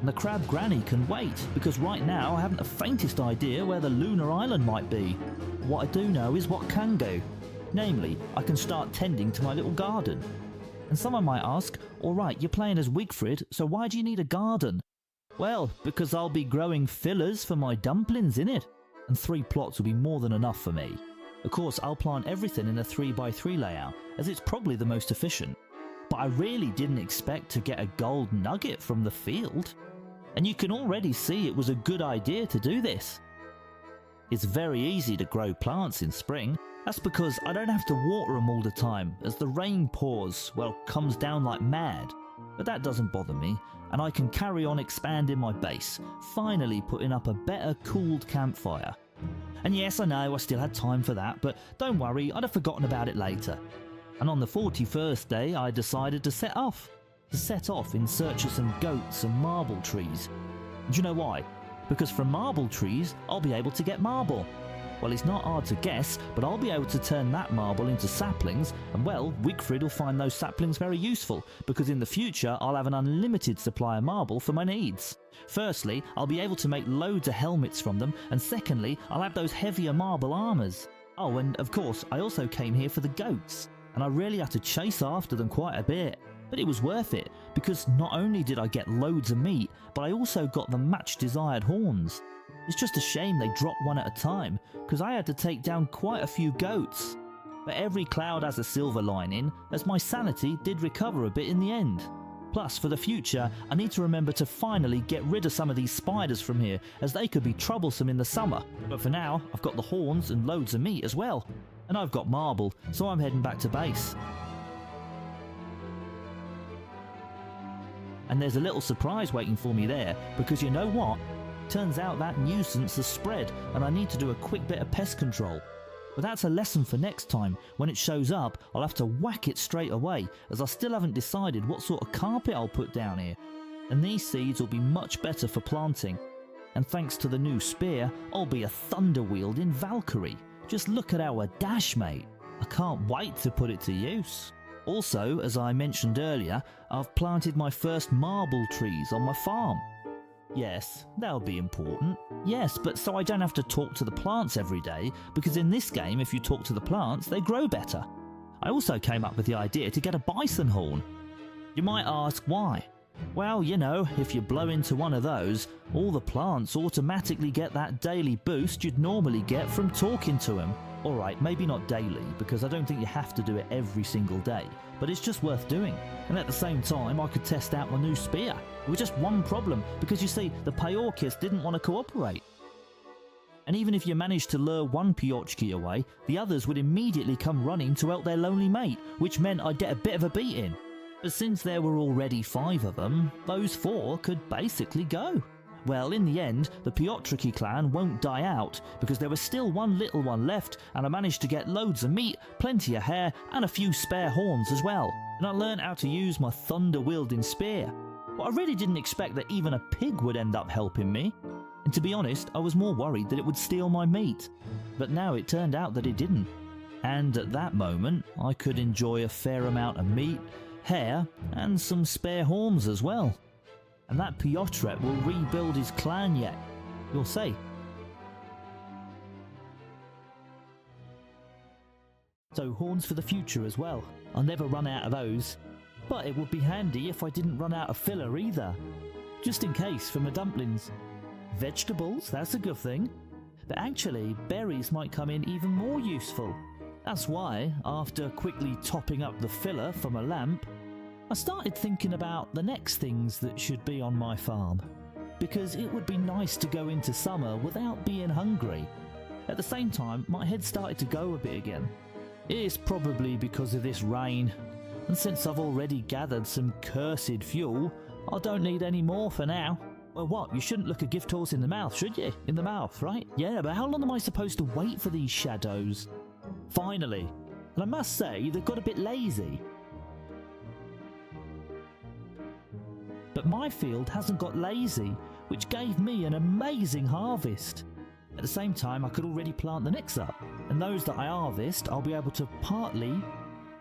[SPEAKER 1] And the crab granny can wait, because right now I haven't the faintest idea where the lunar island might be. What I do know is what can go. Namely, I can start tending to my little garden. And someone might ask, alright, you're playing as Wigfrid, so why do you need a garden? Well, because I'll be growing fillers for my dumplings in it, and 3 plots will be more than enough for me. Of course, I'll plant everything in a 3x3 layout, as it's probably the most efficient. But I really didn't expect to get a gold nugget from the field. And you can already see it was a good idea to do this. It's very easy to grow plants in spring. That's because I don't have to water them all the time, as the rain pours, well, comes down like mad. But that doesn't bother me, and I can carry on expanding my base, finally putting up a better cooled campfire. And yes, I know I still had time for that, but don't worry, I'd have forgotten about it later. And on the 41st day, I decided to set off in search of some goats and marble trees. Do you know why? Because from marble trees, I'll be able to get marble. Well, it's not hard to guess, but I'll be able to turn that marble into saplings, and well, Wigfrid will find those saplings very useful, because in the future I'll have an unlimited supply of marble for my needs. Firstly, I'll be able to make loads of helmets from them, and secondly, I'll have those heavier marble armours. Oh, and of course, I also came here for the goats, and I really had to chase after them quite a bit. But it was worth it, because not only did I get loads of meat, but I also got the much desired horns. It's just a shame they dropped one at a time, because I had to take down quite a few goats. But every cloud has a silver lining, as my sanity did recover a bit in the end. Plus, for the future, I need to remember to finally get rid of some of these spiders from here, as they could be troublesome in the summer. But for now, I've got the horns and loads of meat as well. And I've got marble, so I'm heading back to base. And there's a little surprise waiting for me there, because you know what? Turns out that nuisance has spread and I need to do a quick bit of pest control. But that's a lesson for next time. When it shows up, I'll have to whack it straight away, as I still haven't decided what sort of carpet I'll put down here. And these seeds will be much better for planting. And thanks to the new spear, I'll be a thunder-wielding Valkyrie. Just look at our dash, mate. I can't wait to put it to use. Also, as I mentioned earlier, I've planted my first marble trees on my farm. Yes, that'll be important. Yes, but so I don't have to talk to the plants every day, because in this game, if you talk to the plants, they grow better. I also came up with the idea to get a bison horn. You might ask why. Well, you know, if you blow into one of those, all the plants automatically get that daily boost you'd normally get from talking to them. Alright, maybe not daily, because I don't think you have to do it every single day, but it's just worth doing. And at the same time, I could test out my new spear. With just one problem, because you see, the Pyorkis didn't want to cooperate. And even if you managed to lure one Pyorchki away, the others would immediately come running to help their lonely mate, which meant I'd get a bit of a beating. But since there were already 5 of them, those 4 could basically go. Well, in the end, the Pyorchki clan won't die out, because there was still one little one left, and I managed to get loads of meat, plenty of hair, and a few spare horns as well. And I learned how to use my thunder-wielding spear. But I really didn't expect that even a pig would end up helping me. And to be honest, I was more worried that it would steal my meat. But now it turned out that it didn't. And at that moment, I could enjoy a fair amount of meat, hair, and some spare horns as well. And that Piotr will rebuild his clan yet. You'll see. So horns for the future as well. I'll never run out of those. But it would be handy if I didn't run out of filler either. Just in case for my dumplings. Vegetables, that's a good thing. But actually, berries might come in even more useful. That's why, after quickly topping up the filler from a lamp, I started thinking about the next things that should be on my farm. Because it would be nice to go into summer without being hungry. At the same time, my head started to go a bit again. It's probably because of this rain, and since I've already gathered some cursed fuel, I don't need any more for now. Well, what? You shouldn't look a gift horse in the mouth, should you? In the mouth, right? Yeah, but how long am I supposed to wait for these shadows? Finally. And I must say, they've got a bit lazy. But my field hasn't got lazy, which gave me an amazing harvest. At the same time, I could already plant the next up, and those that I harvest, I'll be able to partly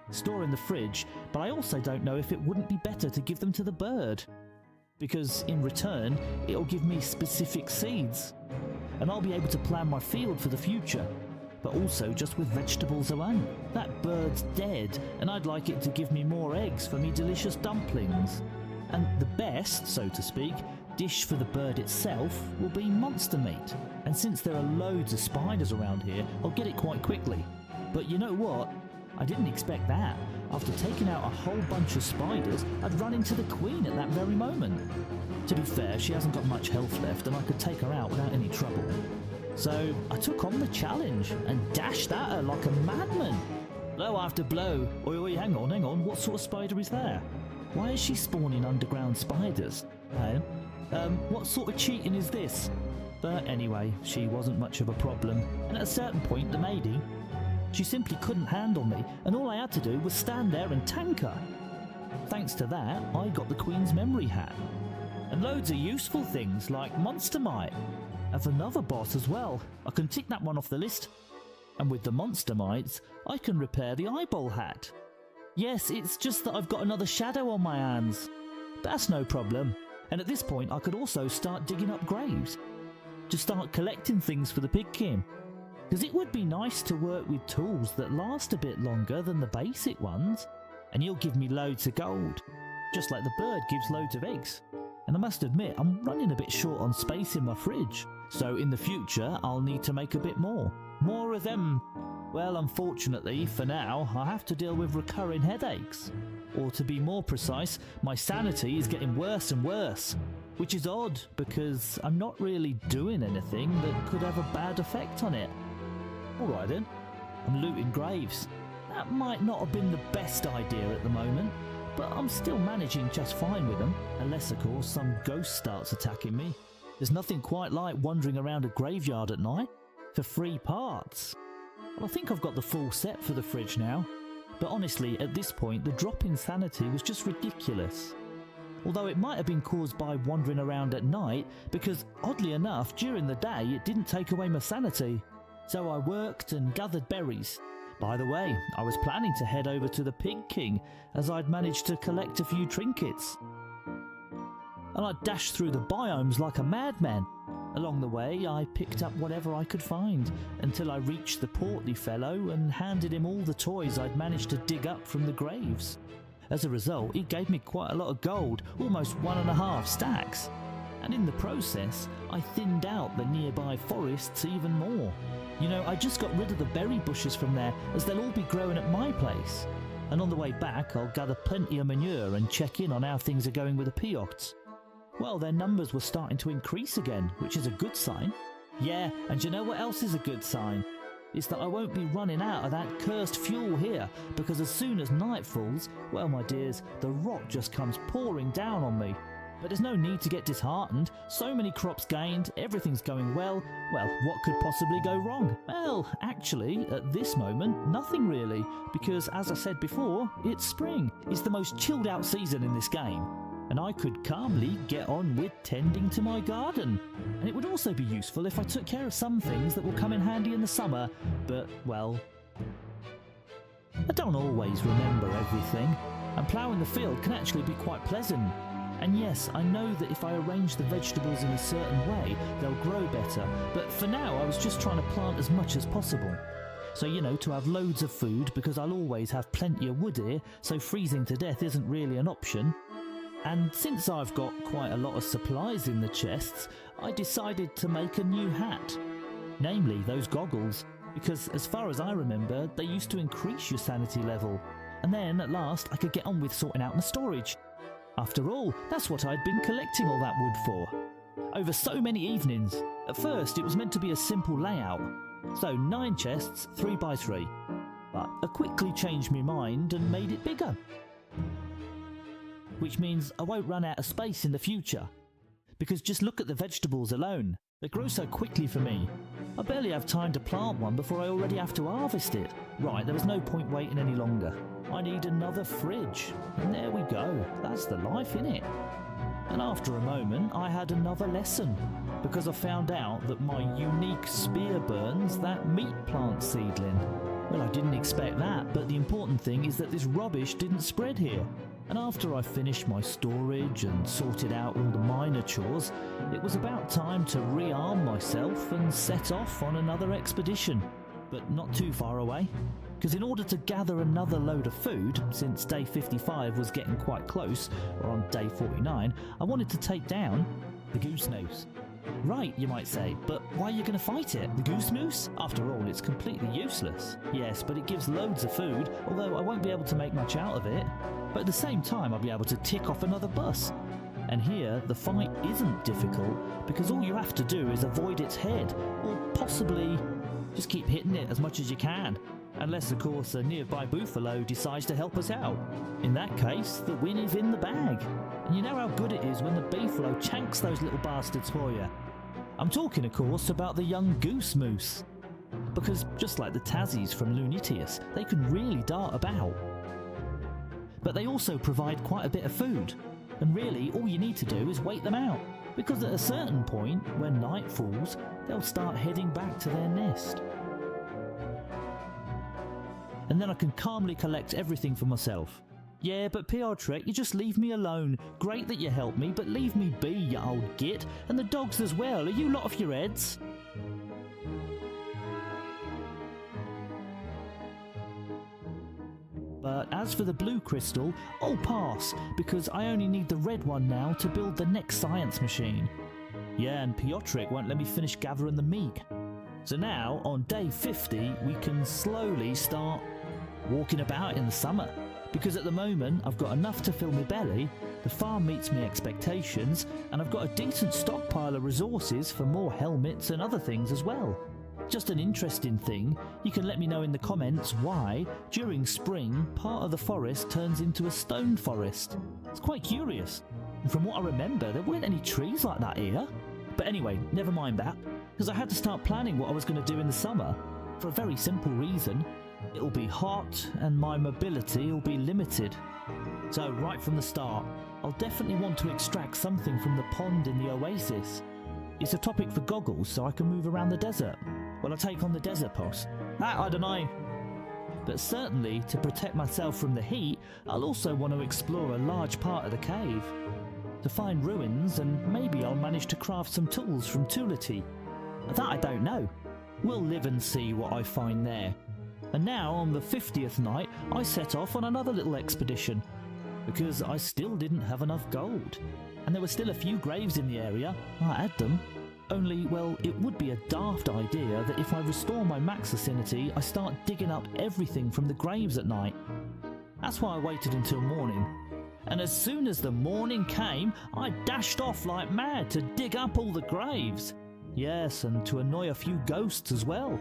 [SPEAKER 1] store in the fridge, but I also don't know if it wouldn't be better to give them to the bird. Because in return, it'll give me specific seeds, and I'll be able to plan my field for the future, but also just with vegetables alone. That bird's dead, and I'd like it to give me more eggs for me delicious dumplings. And the best, so to speak, dish for the bird itself will be monster meat. And since there are loads of spiders around here, I'll get it quite quickly. But you know what? I didn't expect that. After taking out a whole bunch of spiders, I'd run into the queen at that very moment. To be fair, she hasn't got much health left and I could take her out without any trouble. So I took on the challenge and dashed at her like a madman. Blow after blow. Oi, oi, hang on, what sort of spider is there? Why is she spawning underground spiders? What sort of cheating is this? But anyway, she wasn't much of a problem, and at a certain point the matey, she simply couldn't handle me, and all I had to do was stand there and tank her. Thanks to that, I got the Queen's Memory Hat. And loads of useful things like Monster Mite. I've another boss as well. I can tick that one off the list. And with the Monster Mites, I can repair the Eyeball Hat. Yes, it's just that I've got another shadow on my hands. But that's no problem. And at this point, I could also start digging up graves. To start collecting things for the Pig King. Because it would be nice to work with tools that last a bit longer than the basic ones. And he'll give me loads of gold. Just like the bird gives loads of eggs. And I must admit, I'm running a bit short on space in my fridge. So in the future, I'll need to make a bit more. More of them. Well, unfortunately, for now, I have to deal with recurring headaches. Or to be more precise, my sanity is getting worse and worse. Which is odd, because I'm not really doing anything that could have a bad effect on it. Alright then, I'm looting graves. That might not have been the best idea at the moment, but I'm still managing just fine with them, unless of course some ghost starts attacking me. There's nothing quite like wandering around a graveyard at night for free parts. Well, I think I've got the full set for the fridge now, but honestly at this point the drop in sanity was just ridiculous. Although it might have been caused by wandering around at night, because oddly enough during the day it didn't take away my sanity. So I worked and gathered berries. By the way, I was planning to head over to the Pig King as I'd managed to collect a few trinkets. And I dashed through the biomes like a madman. Along the way I picked up whatever I could find until I reached the portly fellow and handed him all the toys I'd managed to dig up from the graves. As a result, he gave me quite a lot of gold, almost 1.5 stacks. And in the process, I thinned out the nearby forests even more. You know, I just got rid of the berry bushes from there, as they'll all be growing at my place. And on the way back, I'll gather plenty of manure and check in on how things are going with the Peots. Well, their numbers were starting to increase again, which is a good sign. Yeah, and you know what else is a good sign? It's that I won't be running out of that cursed fuel here, because as soon as night falls, well my dears, the rot just comes pouring down on me. But there's no need to get disheartened. So many crops gained, everything's going well. Well, what could possibly go wrong? Well, actually, at this moment, nothing really. Because, as I said before, it's spring. It's the most chilled out season in this game. And I could calmly get on with tending to my garden. And it would also be useful if I took care of some things that will come in handy in the summer. But, well, I don't always remember everything. And ploughing the field can actually be quite pleasant. And yes, I know that if I arrange the vegetables in a certain way, they'll grow better, but for now I was just trying to plant as much as possible. So, you know, to have loads of food, because I'll always have plenty of wood here, so freezing to death isn't really an option. And since I've got quite a lot of supplies in the chests, I decided to make a new hat. Namely, those goggles, because as far as I remember, they used to increase your sanity level. And then, at last, I could get on with sorting out my storage. After all, that's what I'd been collecting all that wood for. Over so many evenings. At first, it was meant to be a simple layout. So 9 chests, 3 by 3. But I quickly changed my mind and made it bigger. Which means I won't run out of space in the future. Because just look at the vegetables alone. They grow so quickly for me. I barely have time to plant one before I already have to harvest it. Right, there was no point waiting any longer. I need another fridge. And there we go. That's the life, innit? And after a moment, I had another lesson. Because I found out that my unique spear burns that meat plant seedling. Well, I didn't expect that, but the important thing is that this rubbish didn't spread here. And after I finished my storage and sorted out all the minor chores, it was about time to rearm myself and set off on another expedition. But not too far away. Because in order to gather another load of food, since day 55 was getting quite close, or on day 49, I wanted to take down the goose moose. Right, you might say, but why are you going to fight it? The goose moose? After all, it's completely useless. Yes, but it gives loads of food, although I won't be able to make much out of it. But at the same time, I'll be able to tick off another bus. And here, the fight isn't difficult, because all you have to do is avoid its head, or possibly just keep hitting it as much as you can. Unless, of course, a nearby buffalo decides to help us out. In that case, the win is in the bag. And you know how good it is when the buffalo chanks those little bastards for you. I'm talking, of course, about the young goose moose. Because just like the Tazzies from Lunitius, they can really dart about. But they also provide quite a bit of food. And really, all you need to do is wait them out. Because at a certain point, when night falls, they'll start heading back to their nest. And then I can calmly collect everything for myself. Yeah, but Piotrek, you just leave me alone. Great that you helped me, but leave me be, you old git. And the dogs as well, are you lot off your heads? But as for the blue crystal, I'll pass, because I only need the red one now to build the next science machine. Yeah, and Piotrek won't let me finish gathering the meat. So now, on day 50, we can slowly start walking about in the summer. Because at the moment, I've got enough to fill my belly, the farm meets my expectations, and I've got a decent stockpile of resources for more helmets and other things as well. Just an interesting thing, you can let me know in the comments why, during spring, part of the forest turns into a stone forest. It's quite curious. And from what I remember, there weren't any trees like that here. But anyway, never mind that, because I had to start planning what I was going to do in the summer, for a very simple reason. It'll be hot and my mobility will be limited. So right from the start, I'll definitely want to extract something from the pond in the oasis. It's a topic for goggles so I can move around the desert. Well, I'll take on the desert post. I don't know. But certainly, to protect myself from the heat, I'll also want to explore a large part of the cave. To find ruins, and maybe I'll manage to craft some tools from Tulity. That I don't know. We'll live and see what I find there. And now, on the 50th night, I set off on another little expedition. Because I still didn't have enough gold. And there were still a few graves in the area. I had them. Only, well, it would be a daft idea that if I restore my max vicinity, I start digging up everything from the graves at night. That's why I waited until morning. And as soon as the morning came, I dashed off like mad to dig up all the graves. Yes, and to annoy a few ghosts as well.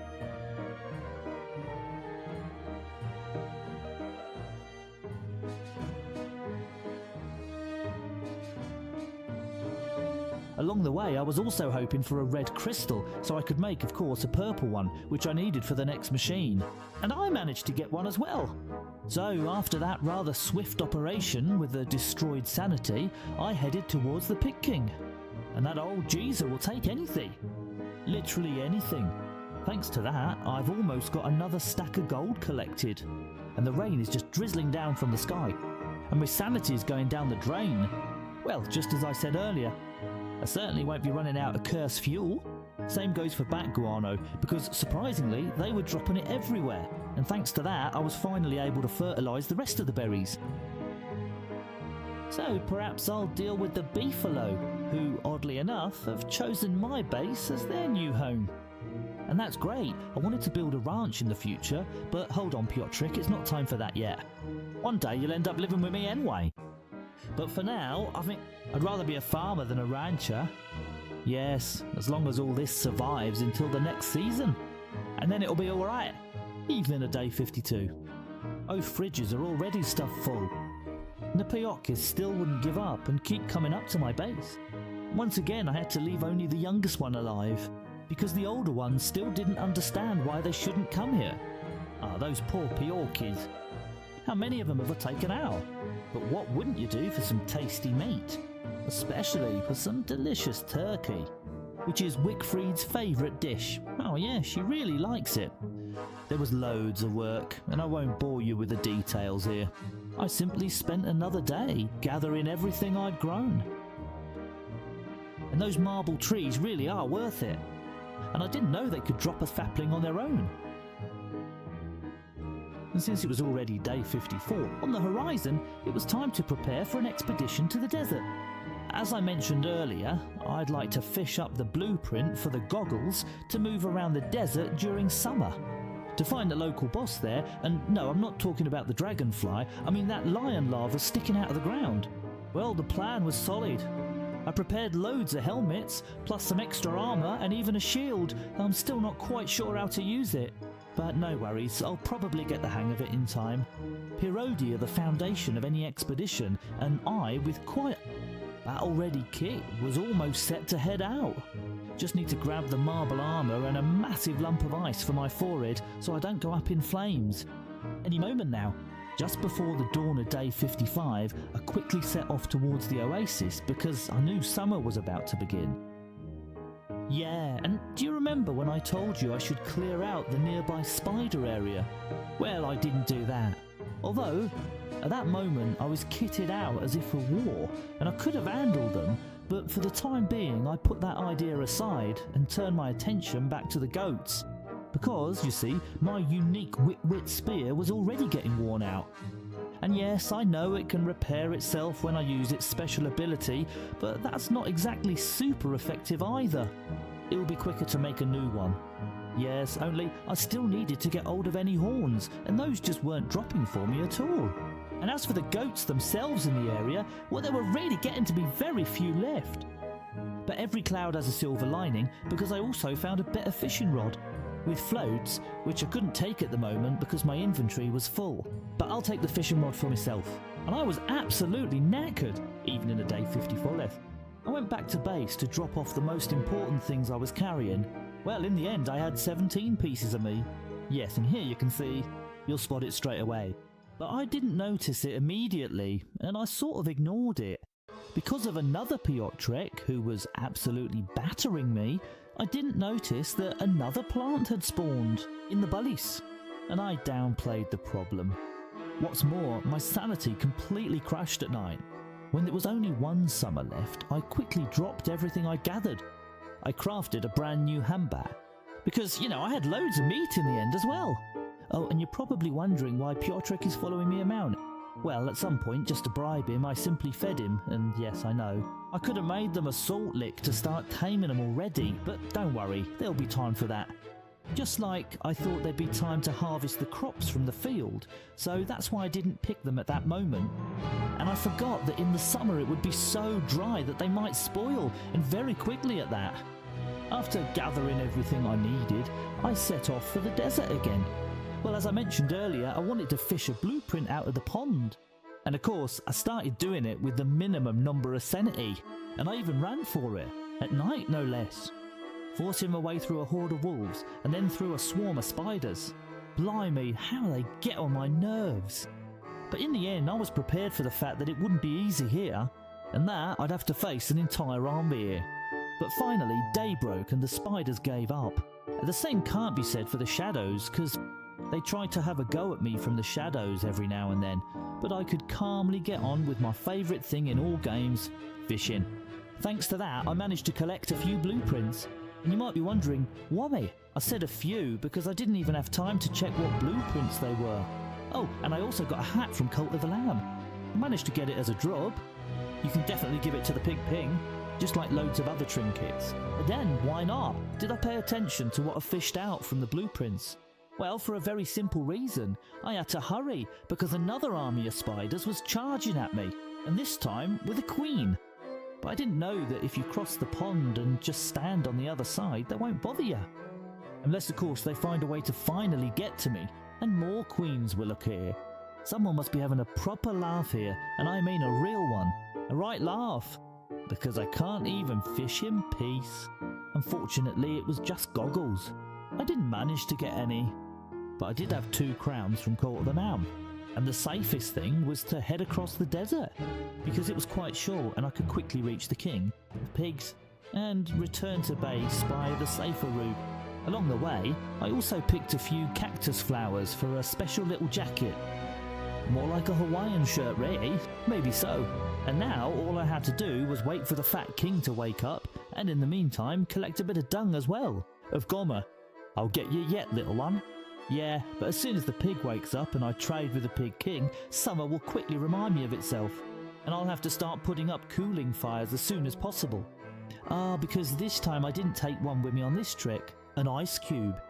[SPEAKER 1] Along the way, I was also hoping for a red crystal, so I could make, of course, a purple one, which I needed for the next machine. And I managed to get one as well. So, after that rather swift operation with the destroyed sanity, I headed towards the Pit King. And that old geezer will take anything. Literally anything. Thanks to that, I've almost got another stack of gold collected. And the rain is just drizzling down from the sky. And my sanity is going down the drain. Well, just as I said earlier. I certainly won't be running out of cursed fuel. Same goes for bat guano, because surprisingly, they were dropping it everywhere. And thanks to that, I was finally able to fertilise the rest of the berries. So perhaps I'll deal with the beefalo, who, oddly enough, have chosen my base as their new home. And that's great. I wanted to build a ranch in the future, but hold on, Piotrek, it's not time for that yet. One day you'll end up living with me anyway. But for now, I think I'd rather be a farmer than a rancher. Yes, as long as all this survives until the next season. and then it'll be alright, even in a day 52. Both fridges are already stuffed full, and the Piokis still wouldn't give up and keep coming up to my base. Once again, I had to leave only the youngest one alive, because the older ones still didn't understand why they shouldn't come here. Ah, those poor Piokis. How many of them have I taken out? But what wouldn't you do for some tasty meat? Especially for some delicious turkey, which is Wickfried's favourite dish. Oh yeah, she really likes it. There was loads of work, and I won't bore you with the details here. I simply spent another day gathering everything I'd grown. And those marble trees really are worth it. And I didn't know they could drop a sapling on their own. And since it was already day 54, on the horizon, it was time to prepare for an expedition to the desert. As I mentioned earlier, I'd like to fish up the blueprint for the goggles to move around the desert during summer. To find the local boss there, and no, I'm not talking about the dragonfly, I mean that lion larva sticking out of the ground. Well, the plan was solid. I prepared loads of helmets, plus some extra armour and even a shield. I'm still not quite sure how to use it. But no worries, I'll probably get the hang of it in time. Pyrodia, the foundation of any expedition, and I, with quite battle-ready kit, was almost set to head out. Just need to grab the marble armour and a massive lump of ice for my forehead so I don't go up in flames. Any moment now. Just before the dawn of day 55, I quickly set off towards the oasis because I knew summer was about to begin. Yeah, and do you remember when I told you I should clear out the nearby spider area? Well, I didn't do that. Although, at that moment I was kitted out as if for war, and I could have handled them, but for the time being I put that idea aside and turned my attention back to the goats. Because, you see, my unique Wit spear was already getting worn out. And yes, I know it can repair itself when I use its special ability, but that's not exactly super effective either. It will be quicker to make a new one. Yes, only I still needed to get hold of any horns, and those just weren't dropping for me at all. And as for the goats themselves in the area, well, there were really getting to be very few left. But every cloud has a silver lining, because I also found a better fishing rod. With floats, which I couldn't take at the moment because my inventory was full. But I'll take the fishing rod for myself. And I was absolutely knackered, even in a day 54 left. I went back to base to drop off the most important things I was carrying. Well, in the end I had 17 pieces of me. Yes, and here you can see, you'll spot it straight away. But I didn't notice it immediately, and I sort of ignored it. Because of another Piotrek who was absolutely battering me, I didn't notice that another plant had spawned in the Bullies, and I downplayed the problem. What's more, my sanity completely crashed at night. When there was only one summer left, I quickly dropped everything I gathered. I crafted a brand new handbag, because, you know, I had loads of meat in the end as well. Oh, and you're probably wondering why Piotrek is following me around. Well, at some point, just to bribe him, I simply fed him, and yes, I know. I could have made them a salt lick to start taming them already, but don't worry, there'll be time for that. Just like I thought there'd be time to harvest the crops from the field, so that's why I didn't pick them at that moment. And I forgot that in the summer it would be so dry that they might spoil, and very quickly at that. After gathering everything I needed, I set off for the desert again. Well, as I mentioned earlier, I wanted to fish a blueprint out of the pond. And of course, I started doing it with the minimum number of sanity, and I even ran for it, at night no less. Forcing my way through a horde of wolves, and then through a swarm of spiders. Blimey, how they get on my nerves. But in the end, I was prepared for the fact that it wouldn't be easy here, and that I'd have to face an entire army here. But finally, day broke and the spiders gave up. The same can't be said for the shadows, because they tried to have a go at me from the shadows every now and then, but I could calmly get on with my favourite thing in all games, fishing. Thanks to that, I managed to collect a few blueprints. And you might be wondering, why? I said a few because I didn't even have time to check what blueprints they were. Oh, and I also got a hat from Cult of the Lamb. I managed to get it as a drop. You can definitely give it to the Pig Ping, just like loads of other trinkets. But then, why not? Did I pay attention to what I fished out from the blueprints? Well, for a very simple reason. I had to hurry, because another army of spiders was charging at me, and this time with a queen. But I didn't know that if you cross the pond and just stand on the other side, they won't bother you. Unless of course they find a way to finally get to me, and more queens will appear. Someone must be having a proper laugh here, and I mean a real one. A right laugh. Because I can't even fish in peace. Unfortunately, it was just goggles. I didn't manage to get any. But I did have 2 crowns from Court of the Realm. And the safest thing was to head across the desert, because it was quite short and I could quickly reach the king, the pigs, and return to base by the safer route. Along the way, I also picked a few cactus flowers for a special little jacket. More like a Hawaiian shirt, really. Maybe so. And now all I had to do was wait for the fat king to wake up, and in the meantime collect a bit of dung as well. Of Gomer. I'll get you yet, little one. Yeah, but as soon as the pig wakes up and I trade with the pig king, summer will quickly remind me of itself, and I'll have to start putting up cooling fires as soon as possible. Because this time I didn't take one with me on this trick, an ice cube,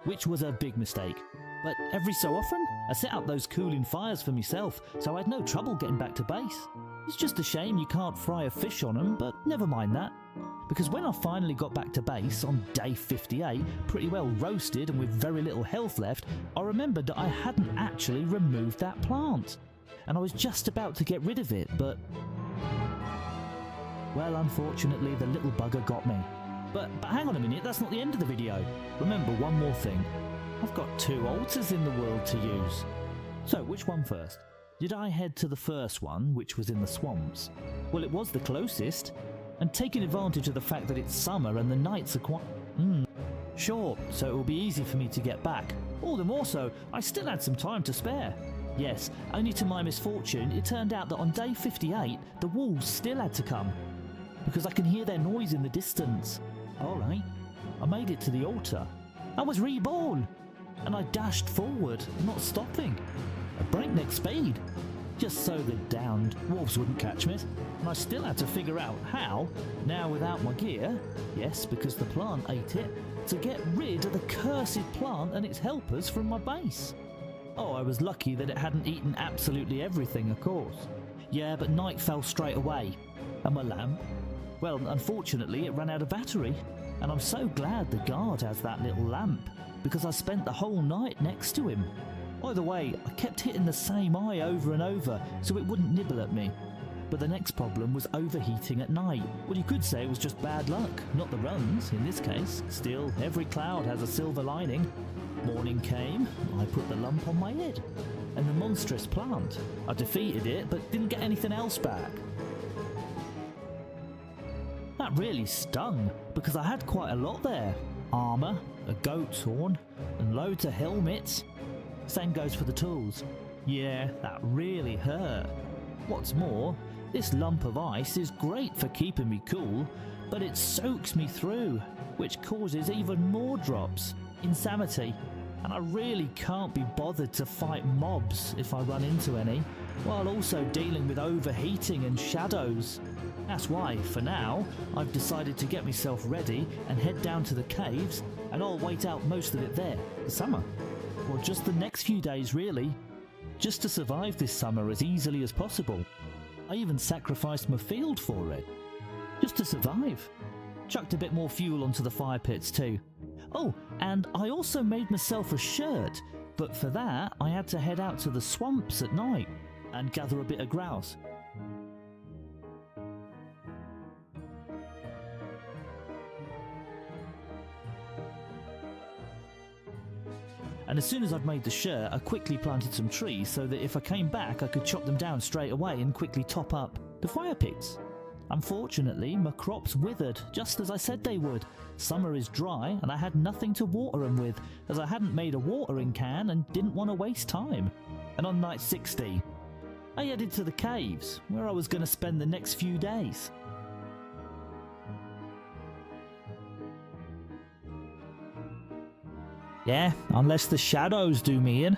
[SPEAKER 1] which was a big mistake. But every so often, I set up those cooling fires for myself, so I had no trouble getting back to base. It's just a shame you can't fry a fish on them, but never mind that. Because when I finally got back to base on day 58, pretty well roasted and with very little health left, I remembered that I hadn't actually removed that plant. And I was just about to get rid of it, but... well, unfortunately, the little bugger got me. But hang on a minute, that's not the end of the video. Remember one more thing. I've got 2 altars in the world to use. So, which one first? Did I head to the first one, which was in the swamps? Well, it was the closest. And taking advantage of the fact that it's summer and the nights are quite... Sure, so it will be easy for me to get back. All the more so, I still had some time to spare. Yes, only to my misfortune, it turned out that on day 58, the wolves still had to come. Because I can hear their noise in the distance. Alright, I made it to the altar. I was reborn! And I dashed forward, not stopping. At breakneck speed. Just so the downed wolves wouldn't catch me. And I still had to figure out how, now without my gear, yes, because the plant ate it, to get rid of the cursed plant and its helpers from my base. Oh, I was lucky that it hadn't eaten absolutely everything, of course. Yeah, but night fell straight away. And my lamp? Well, unfortunately, it ran out of battery. And I'm so glad the guard has that little lamp, because I spent the whole night next to him. Either way, I kept hitting the same eye over and over so it wouldn't nibble at me. But the next problem was overheating at night. Well, you could say it was just bad luck, not the runs in this case. Still, every cloud has a silver lining. Morning came, I put the lump on my head. And the monstrous plant. I defeated it, but didn't get anything else back. That really stung, because I had quite a lot there. Armour, a goat's horn, and loads of helmets. Same goes for the tools. Yeah, that really hurt. What's more, this lump of ice is great for keeping me cool, but it soaks me through, which causes even more drops. Insanity. And I really can't be bothered to fight mobs if I run into any, while also dealing with overheating and shadows. That's why, for now, I've decided to get myself ready and head down to the caves, and I'll wait out most of it there, the summer. Or just the next few days, really. Just to survive this summer as easily as possible. I even sacrificed my field for it. Just to survive. Chucked a bit more fuel onto the fire pits too. Oh, and I also made myself a shirt, but for that I had to head out to the swamps at night and gather a bit of grouse. And as soon as I'd made the shirt, I quickly planted some trees so that if I came back I could chop them down straight away and quickly top up the fire pits. Unfortunately, my crops withered, just as I said they would. Summer is dry and I had nothing to water them with, as I hadn't made a watering can and didn't want to waste time. And on night 60, I headed to the caves, where I was going to spend the next few days. Yeah, unless the shadows do me in.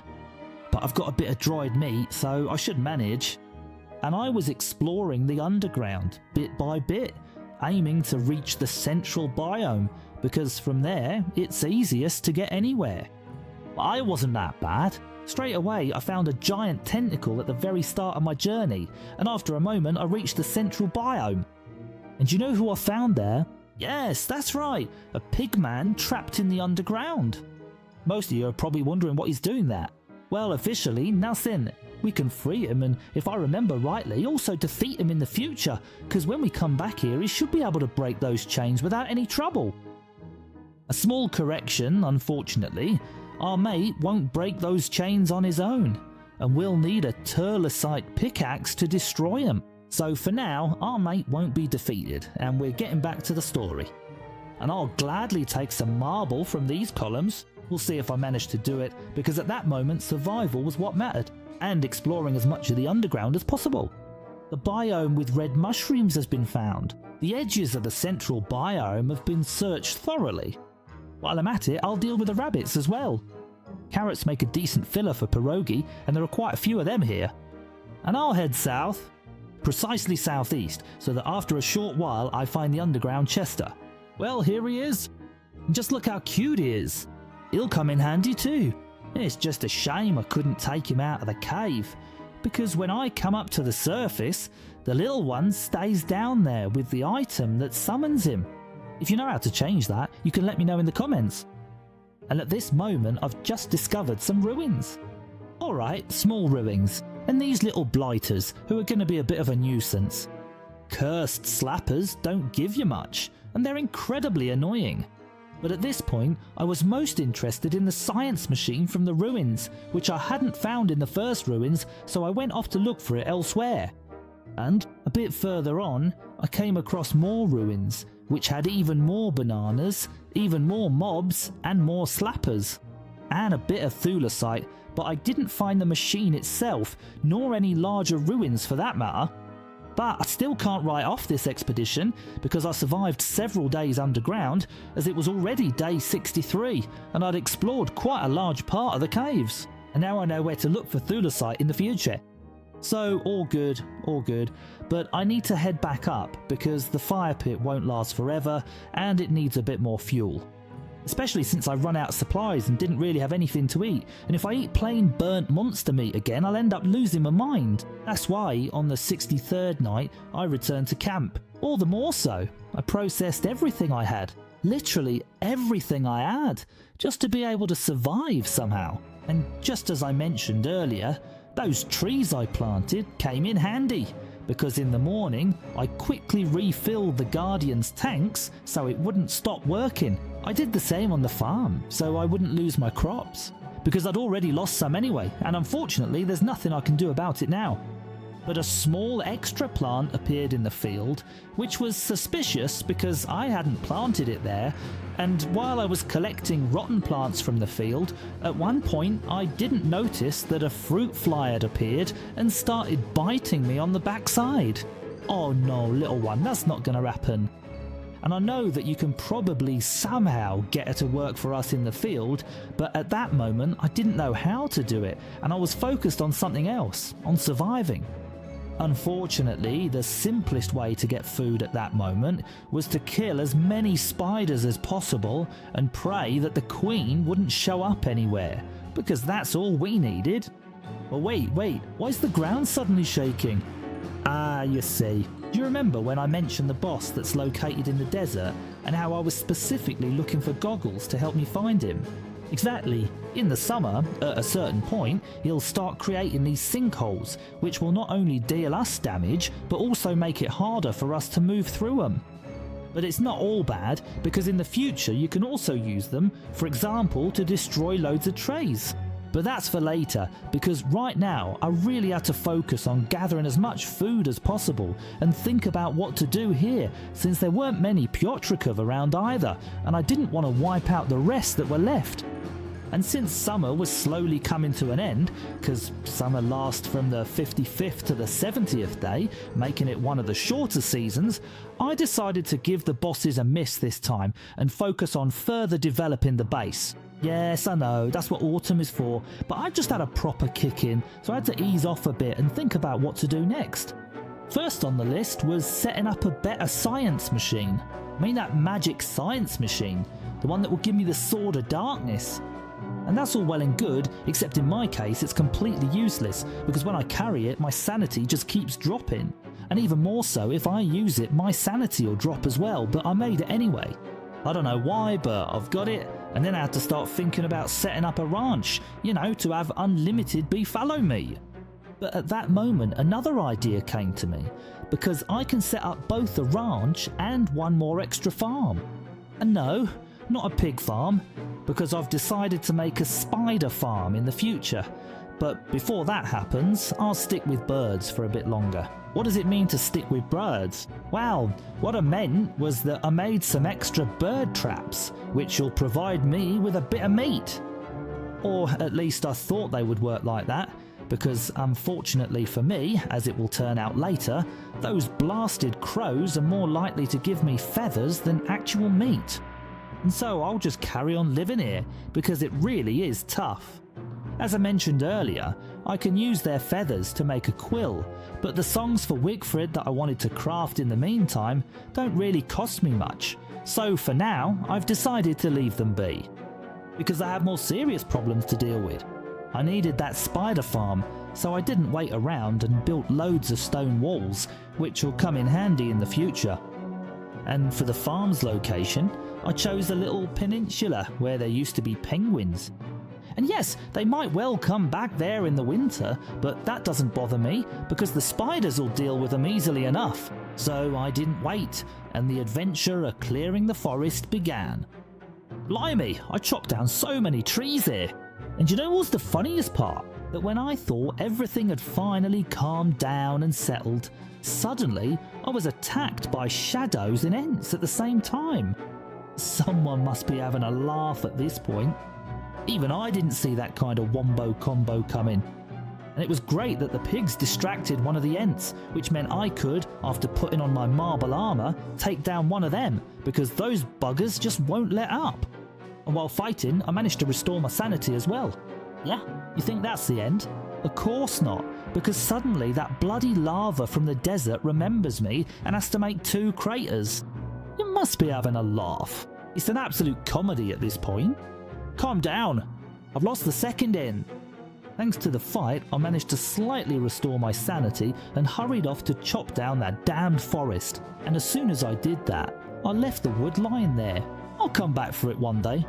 [SPEAKER 1] But I've got a bit of dried meat, so I should manage. And I was exploring the underground, bit by bit, aiming to reach the central biome, because from there, it's easiest to get anywhere. But I wasn't that bad. Straight away, I found a giant tentacle at the very start of my journey, and after a moment, I reached the central biome. And do you know who I found there? Yes, that's right, a pigman trapped in the underground. Most of you are probably wondering what he's doing there. Well, officially, nothing. We can free him and, if I remember rightly, also defeat him in the future, because when we come back here he should be able to break those chains without any trouble. A small correction, unfortunately. Our mate won't break those chains on his own, and we'll need a Turlecite pickaxe to destroy them. So for now, our mate won't be defeated, and we're getting back to the story. And I'll gladly take some marble from these columns. We'll see if I manage to do it, because at that moment survival was what mattered, and exploring as much of the underground as possible. The biome with red mushrooms has been found. The edges of the central biome have been searched thoroughly. While I'm at it, I'll deal with the rabbits as well. Carrots make a decent filler for pierogi, and there are quite a few of them here. And I'll head south, precisely southeast, so that after a short while I find the underground Chester. Well, here he is. Just look how cute he is. He'll come in handy too. It's just a shame I couldn't take him out of the cave, because when I come up to the surface, the little one stays down there with the item that summons him. If you know how to change that, you can let me know in the comments. And at this moment, I've just discovered some ruins. Alright, small ruins, and these little blighters, who are going to be a bit of a nuisance. Cursed slappers don't give you much, and they're incredibly annoying. But at this point, I was most interested in the science machine from the ruins, which I hadn't found in the first ruins, so I went off to look for it elsewhere. And, a bit further on, I came across more ruins, which had even more bananas, even more mobs, and more slappers. And a bit of thulecite, but I didn't find the machine itself, nor any larger ruins for that matter. But I still can't write off this expedition, because I survived several days underground, as it was already day 63, and I'd explored quite a large part of the caves. And now I know where to look for thulecite in the future. So all good, but I need to head back up, because the fire pit won't last forever, and it needs a bit more fuel. Especially since I run out of supplies and didn't really have anything to eat, and if I eat plain burnt monster meat again, I'll end up losing my mind. That's why, on the 63rd night, I returned to camp. All the more so, I processed everything I had. Literally everything I had, just to be able to survive somehow. And just as I mentioned earlier, those trees I planted came in handy, because in the morning I quickly refilled the Guardian's tanks so it wouldn't stop working. I did the same on the farm so I wouldn't lose my crops, because I'd already lost some anyway, and unfortunately there's nothing I can do about it now. But a small extra plant appeared in the field, which was suspicious because I hadn't planted it there, and while I was collecting rotten plants from the field, at one point I didn't notice that a fruit fly had appeared and started biting me on the backside. Oh no, little one, that's not going to happen. And I know that you can probably somehow get her to work for us in the field, but at that moment I didn't know how to do it, and I was focused on something else, on surviving. Unfortunately, the simplest way to get food at that moment was to kill as many spiders as possible and pray that the queen wouldn't show up anywhere, because that's all we needed. Well, wait, why is the ground suddenly shaking? Ah, you see. Do you remember when I mentioned the boss that's located in the desert and how I was specifically looking for goggles to help me find him? Exactly. In the summer, at a certain point, he'll start creating these sinkholes, which will not only deal us damage, but also make it harder for us to move through them. But it's not all bad, because in the future you can also use them, for example, to destroy loads of trays. But that's for later, because right now I really had to focus on gathering as much food as possible and think about what to do here, since there weren't many Piotrków around either, and I didn't want to wipe out the rest that were left. And since summer was slowly coming to an end, because summer lasts from the 55th to the 70th day, making it one of the shorter seasons, I decided to give the bosses a miss this time and focus on further developing the base. Yes, I know, that's what autumn is for, but I just had a proper kick in, so I had to ease off a bit and think about what to do next. First on the list was setting up a better science machine. I mean that magic science machine, the one that will give me the Sword of Darkness. And that's all well and good, except in my case it's completely useless, because when I carry it, my sanity just keeps dropping. And even more so, if I use it, my sanity will drop as well, but I made it anyway. I don't know why, but I've got it, and then I had to start thinking about setting up a ranch, to have unlimited beefalo meat. But at that moment, another idea came to me, because I can set up both a ranch and one more extra farm. And no, not a pig farm, because I've decided to make a spider farm in the future. But before that happens, I'll stick with birds for a bit longer. What does it mean to stick with birds? Well, what I meant was that I made some extra bird traps, which will provide me with a bit of meat. Or at least I thought they would work like that, because unfortunately for me, as it will turn out later, those blasted crows are more likely to give me feathers than actual meat. And so I'll just carry on living here, because it really is tough. As I mentioned earlier, I can use their feathers to make a quill, but the songs for Wigfrid that I wanted to craft in the meantime don't really cost me much, so for now I've decided to leave them be. Because I have more serious problems to deal with. I needed that spider farm, so I didn't wait around and built loads of stone walls, which will come in handy in the future. And for the farm's location, I chose a little peninsula where there used to be penguins. And yes, they might well come back there in the winter, but that doesn't bother me because the spiders will deal with them easily enough. So I didn't wait, and the adventure of clearing the forest began. Blimey, I chopped down so many trees here. And you know what's the funniest part? That when I thought everything had finally calmed down and settled, suddenly I was attacked by shadows and ents at the same time. Someone must be having a laugh at this point. Even I didn't see that kind of wombo combo coming. And it was great that the pigs distracted one of the ents, which meant I could, after putting on my marble armour, take down one of them, because those buggers just won't let up. And while fighting, I managed to restore my sanity as well. Yeah, you think that's the end? Of course not, because suddenly that bloody lava from the desert remembers me and has to make 2 craters. You must be having a laugh. It's an absolute comedy at this point. Calm down. I've lost the second end. Thanks to the fight, I managed to slightly restore my sanity and hurried off to chop down that damned forest. And as soon as I did that, I left the wood lying there. I'll come back for it one day.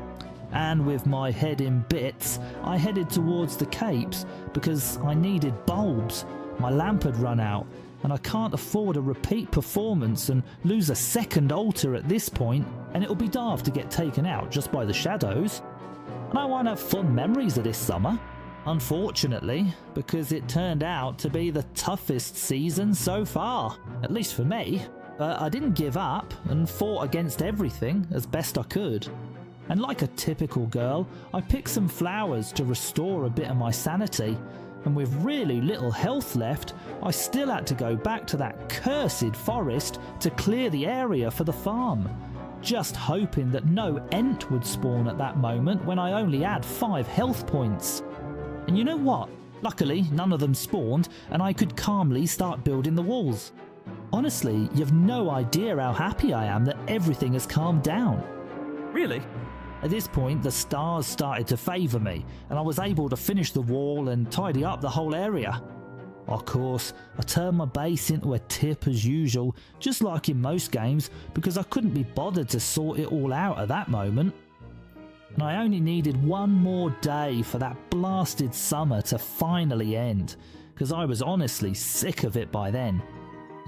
[SPEAKER 1] And with my head in bits, I headed towards the capes because I needed bulbs. My lamp had run out, and I can't afford a repeat performance and lose a second altar at this point, and it'll be daft to get taken out just by the shadows. And I won't have fun memories of this summer, unfortunately, because it turned out to be the toughest season so far, at least for me. But I didn't give up and fought against everything as best I could. And like a typical girl, I picked some flowers to restore a bit of my sanity, and with really little health left, I still had to go back to that cursed forest to clear the area for the farm, just hoping that no ent would spawn at that moment when I only had 5 health points. And you know what? Luckily, none of them spawned, and I could calmly start building the walls. Honestly, you've no idea how happy I am that everything has calmed down.
[SPEAKER 2] Really?
[SPEAKER 1] At this point, the stars started to favour me, and I was able to finish the wall and tidy up the whole area. Of course, I turned my base into a tip as usual, just like in most games, because I couldn't be bothered to sort it all out at that moment. And I only needed one more day for that blasted summer to finally end, because I was honestly sick of it by then.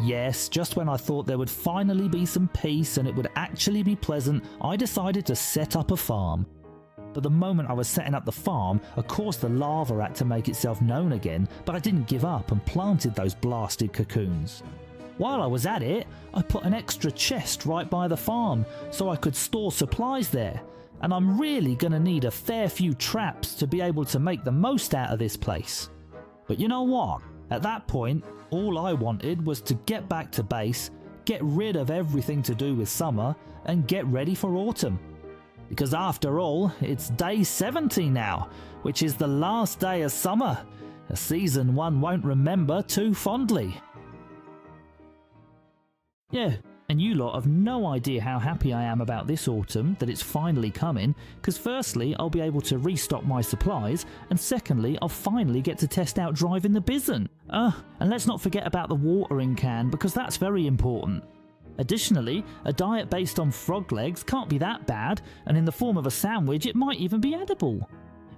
[SPEAKER 1] Yes, just when I thought there would finally be some peace and it would actually be pleasant, I decided to set up a farm. But the moment I was setting up the farm, of course the lava had to make itself known again, but I didn't give up and planted those blasted cocoons. While I was at it, I put an extra chest right by the farm so I could store supplies there, and I'm really going to need a fair few traps to be able to make the most out of this place. But you know what? At that point, all I wanted was to get back to base, get rid of everything to do with summer, and get ready for autumn. Because after all, it's day 70 now, which is the last day of summer, a season one won't remember too fondly. Yeah, and And you lot have no idea how happy I am about this autumn, that it's finally coming, because firstly, I'll be able to restock my supplies, and secondly, I'll finally get to test out driving the Bison. And let's not forget about the watering can, because that's very important. Additionally, a diet based on frog legs can't be that bad, and in the form of a sandwich it might even be edible.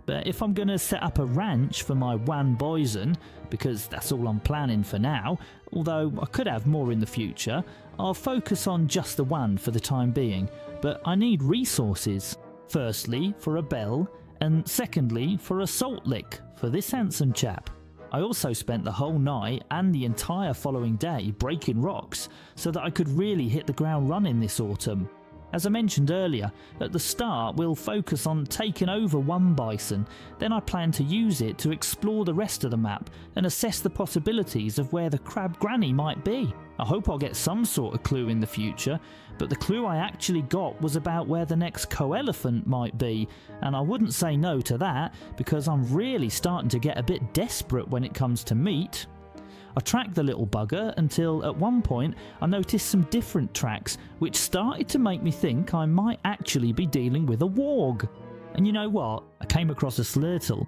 [SPEAKER 1] But if I'm going to set up a ranch for my one bison, because that's all I'm planning for now, although I could have more in the future, I'll focus on just the one for the time being, but I need resources. Firstly, for a bell, and secondly, for a salt lick for this handsome chap. I also spent the whole night and the entire following day breaking rocks, so that I could really hit the ground running this autumn. As I mentioned earlier, at the start we'll focus on taking over one bison, then I plan to use it to explore the rest of the map and assess the possibilities of where the crab granny might be. I hope I'll get some sort of clue in the future, but the clue I actually got was about where the next co-elephant might be, and I wouldn't say no to that because I'm really starting to get a bit desperate when it comes to meat. I tracked the little bugger until at one point I noticed some different tracks which started to make me think I might actually be dealing with a warg. And you know what? I came across a slurtle.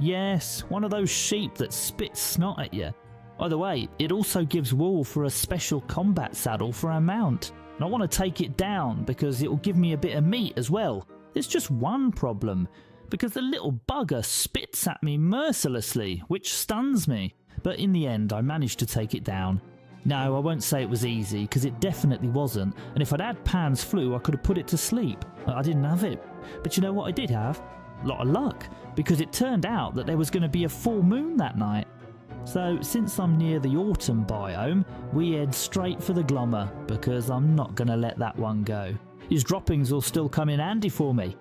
[SPEAKER 1] Yes, one of those sheep that spits snot at you. By the way, it also gives wool for a special combat saddle for our mount. And I want to take it down because it will give me a bit of meat as well. There's just one problem, because the little bugger spits at me mercilessly, which stuns me. But in the end, I managed to take it down. No, I won't say it was easy, because it definitely wasn't, and if I'd had Pan's flu, I could have put it to sleep. I didn't have it. But you know what I did have? A lot of luck, because it turned out that there was going to be a full moon that night. So, since I'm near the autumn biome, we head straight for the Glommer, because I'm not going to let that one go. His droppings will still come in handy for me.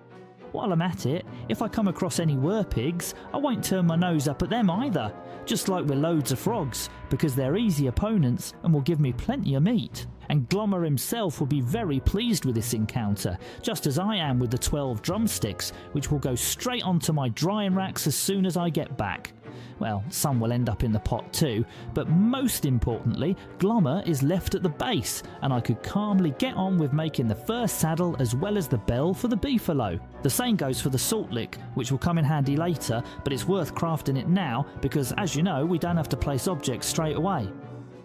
[SPEAKER 1] While I'm at it, if I come across any werpigs, I won't turn my nose up at them either, just like with loads of frogs, because they're easy opponents and will give me plenty of meat. And Glommer himself will be very pleased with this encounter, just as I am with the 12 drumsticks, which will go straight onto my drying racks as soon as I get back. Well, some will end up in the pot too, but most importantly, Glommer is left at the base, and I could calmly get on with making the first saddle as well as the bell for the beefalo. The same goes for the salt lick, which will come in handy later, but it's worth crafting it now because, as you know, we don't have to place objects straight away.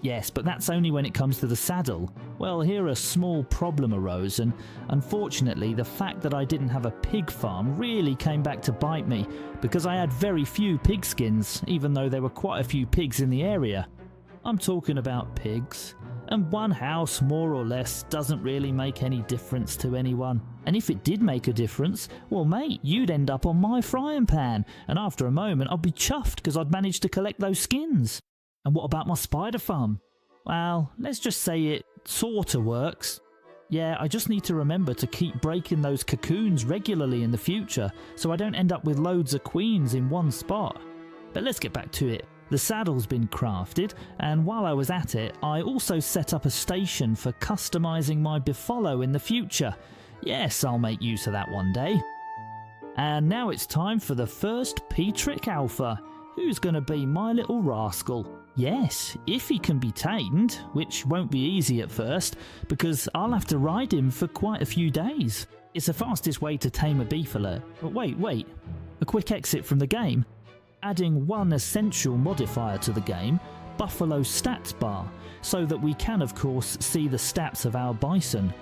[SPEAKER 1] Yes, but that's only when it comes to the saddle. Well, here a small problem arose, and unfortunately the fact that I didn't have a pig farm really came back to bite me, because I had very few pigskins, even though there were quite a few pigs in the area. I'm talking about pigs, and one house more or less doesn't really make any difference to anyone. And if it did make a difference, well mate, you'd end up on my frying pan, and after a moment I'd be chuffed because I'd managed to collect those skins. And what about my spider farm? Well, let's just say it sorta works. Yeah, I just need to remember to keep breaking those cocoons regularly in the future, so I don't end up with loads of queens in one spot. But let's get back to it. The saddle's been crafted, and while I was at it, I also set up a station for customising my Beefalo in the future. Yes, I'll make use of that one day. And now it's time for the first P-Trick Alpha. Who's going to be my little rascal? Yes, if he can be tamed, which won't be easy at first, because I'll have to ride him for quite a few days. It's the fastest way to tame a beefalo. But wait, a quick exit from the game. Adding one essential modifier to the game, Buffalo Stats Bar, so that we can of course see the stats of our bison.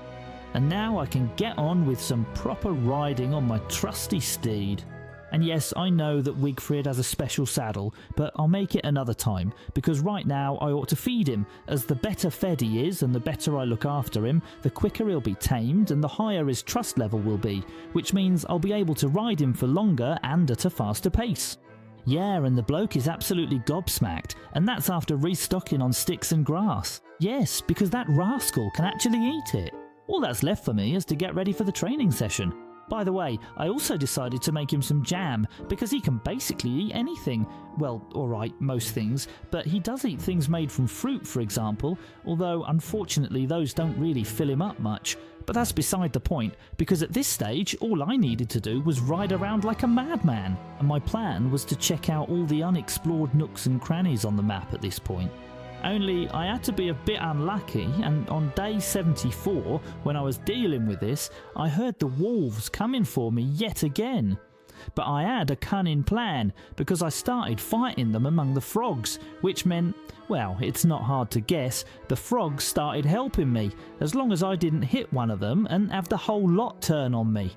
[SPEAKER 1] And now I can get on with some proper riding on my trusty steed. And yes, I know that Wigfrid has a special saddle, but I'll make it another time, because right now I ought to feed him, as the better fed he is and the better I look after him, the quicker he'll be tamed and the higher his trust level will be, which means I'll be able to ride him for longer and at a faster pace. Yeah, and the bloke is absolutely gobsmacked, and that's after restocking on sticks and grass. Yes, because that rascal can actually eat it. All that's left for me is to get ready for the training session. By the way, I also decided to make him some jam, because he can basically eat anything. Well, alright, most things, but he does eat things made from fruit, for example, although unfortunately those don't really fill him up much. But that's beside the point, because at this stage all I needed to do was ride around like a madman, and my plan was to check out all the unexplored nooks and crannies on the map at this point. Only I had to be a bit unlucky, and on day 74, when I was dealing with this, I heard the wolves coming for me yet again. But I had a cunning plan, because I started fighting them among the frogs, which meant, well, it's not hard to guess, the frogs started helping me, as long as I didn't hit one of them and have the whole lot turn on me.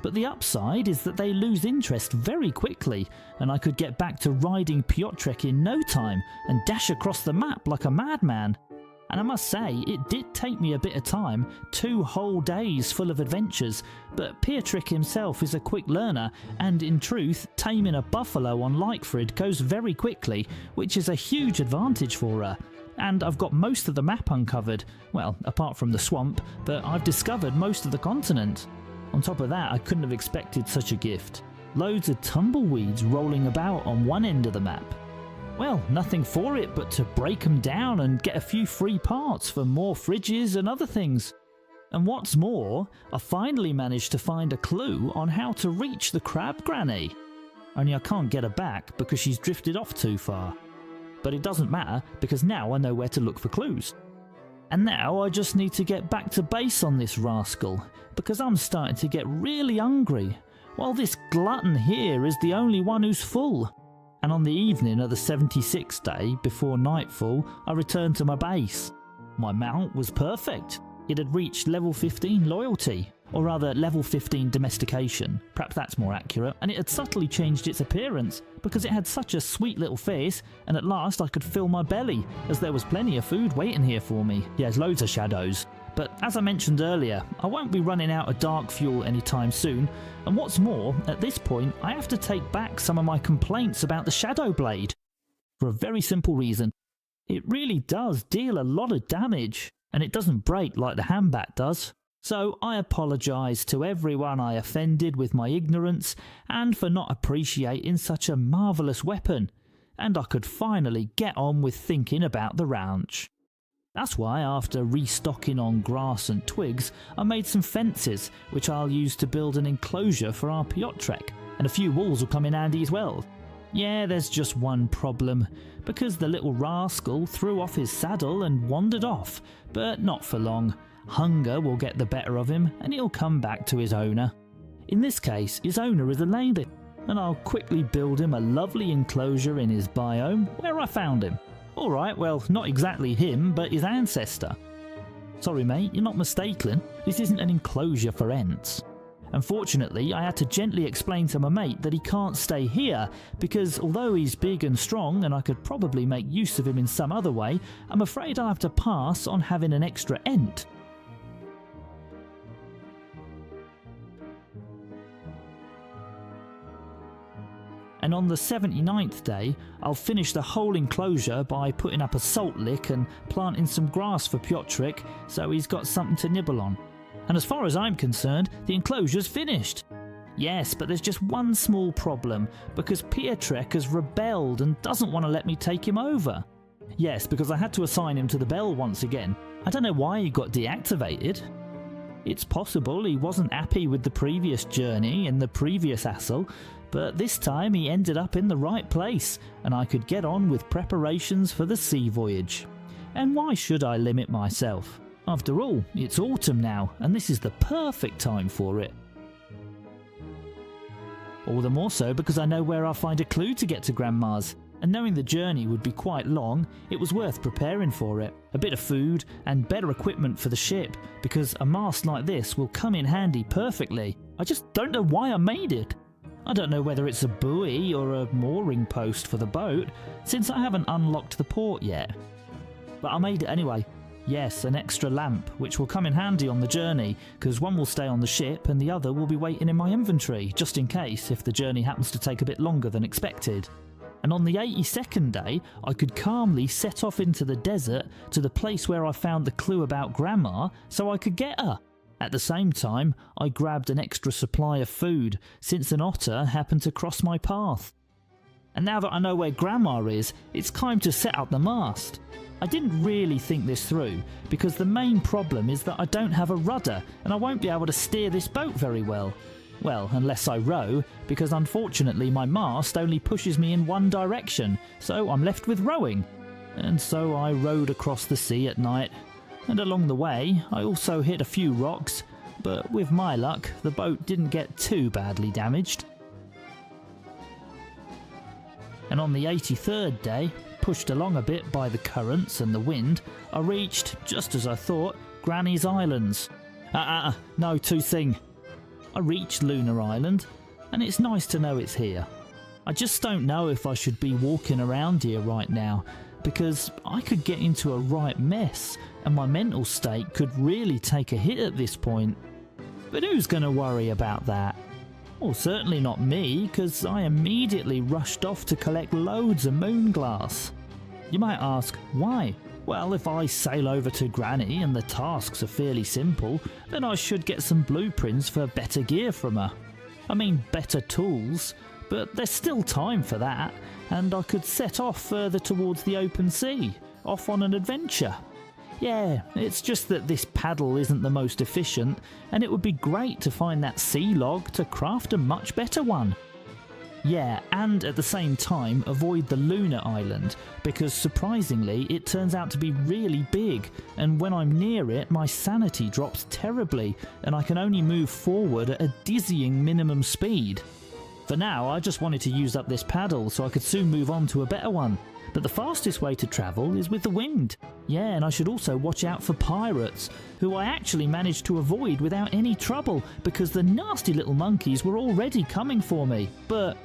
[SPEAKER 1] But the upside is that they lose interest very quickly, and I could get back to riding Piotrek in no time and dash across the map like a madman. And I must say, it did take me a bit of time, 2 whole days full of adventures, but Piotrek himself is a quick learner, and in truth, taming a buffalo on Lycfrid goes very quickly, which is a huge advantage for her. And I've got most of the map uncovered, well, apart from the swamp, but I've discovered most of the continent. On top of that, I couldn't have expected such a gift. Loads of tumbleweeds rolling about on one end of the map. Well, nothing for it but to break them down and get a few free parts for more fridges and other things. And what's more, I finally managed to find a clue on how to reach the crab granny. Only I can't get her back because she's drifted off too far. But it doesn't matter because now I know where to look for clues. And now I just need to get back to base on this rascal because I'm starting to get really hungry, while this glutton here is the only one who's full. And on the evening of the 76th day, before nightfall, I returned to my base. My mount was perfect. It had reached level 15 loyalty, or rather level 15 domestication, perhaps that's more accurate, and it had subtly changed its appearance because it had such a sweet little face, and at last I could fill my belly, as there was plenty of food waiting here for me. Yes, loads of shadows. But as I mentioned earlier, I won't be running out of dark fuel anytime soon, and what's more, at this point I have to take back some of my complaints about the Shadow Blade. For a very simple reason. It really does deal a lot of damage, and it doesn't break like the handbat does. So I apologise to everyone I offended with my ignorance and for not appreciating such a marvellous weapon, and I could finally get on with thinking about the ranch. That's why, after restocking on grass and twigs, I made some fences, which I'll use to build an enclosure for our Piotrek, and a few walls will come in handy as well. Yeah, there's just one problem, because the little rascal threw off his saddle and wandered off, but not for long. Hunger will get the better of him, and he'll come back to his owner. In this case, his owner is a lady, and I'll quickly build him a lovely enclosure in his biome, where I found him. Alright, well, not exactly him, but his ancestor. Sorry mate, you're not mistaken, this isn't an enclosure for Ents. Unfortunately, I had to gently explain to my mate that he can't stay here, because although he's big and strong and I could probably make use of him in some other way, I'm afraid I'll have to pass on having an extra Ent. And on the 79th day, I'll finish the whole enclosure by putting up a salt lick and planting some grass for Piotrek so he's got something to nibble on. And as far as I'm concerned, the enclosure's finished. Yes, but there's just one small problem, because Piotrek has rebelled and doesn't want to let me take him over. Yes, because I had to assign him to the bell once again. I don't know why he got deactivated. It's possible he wasn't happy with the previous journey and the previous hassle, but this time he ended up in the right place, and I could get on with preparations for the sea voyage. And why should I limit myself? After all, it's autumn now, and this is the perfect time for it. All the more so because I know where I'll find a clue to get to Grandma's, and knowing the journey would be quite long, it was worth preparing for it. A bit of food and better equipment for the ship, because a mast like this will come in handy perfectly. I just don't know why I made it. I don't know whether it's a buoy or a mooring post for the boat, since I haven't unlocked the port yet. But I made it anyway. Yes, an extra lamp, which will come in handy on the journey, because one will stay on the ship and the other will be waiting in my inventory, just in case if the journey happens to take a bit longer than expected. And on the 82nd day, I could calmly set off into the desert to the place where I found the clue about Grandma, so I could get her. At the same time, I grabbed an extra supply of food, since an otter happened to cross my path. And now that I know where Grandma is, it's time to set up the mast. I didn't really think this through, because the main problem is that I don't have a rudder, and I won't be able to steer this boat very well. Well, unless I row, because unfortunately my mast only pushes me in one direction, so I'm left with rowing. and so I rowed across the sea at night, and along the way I also hit a few rocks, but with my luck the boat didn't get too badly damaged. And on the 83rd day, pushed along a bit by the currents and the wind, I reached, just as I thought, Granny's Islands. No two thing. I reached Lunar Island, and it's nice to know it's here. I just don't know if I should be walking around here right now, because I could get into a right mess, and my mental state could really take a hit at this point. But who's going to worry about that? Well, certainly not me, because I immediately rushed off to collect loads of moon glass. You might ask, why? Well, if I sail over to Granny and the tasks are fairly simple, then I should get some blueprints for better gear from her. I mean, better tools, but there's still time for that, and I could set off further towards the open sea, off on an adventure. Yeah, it's just that this paddle isn't the most efficient, and it would be great to find that sea log to craft a much better one. Yeah, and at the same time avoid the Lunar Island, because surprisingly it turns out to be really big, and when I'm near it my sanity drops terribly, and I can only move forward at a dizzying minimum speed. For now I just wanted to use up this paddle so I could soon move on to a better one. But the fastest way to travel is with the wind. Yeah, and I should also watch out for pirates, who I actually managed to avoid without any trouble because the nasty little monkeys were already coming for me. But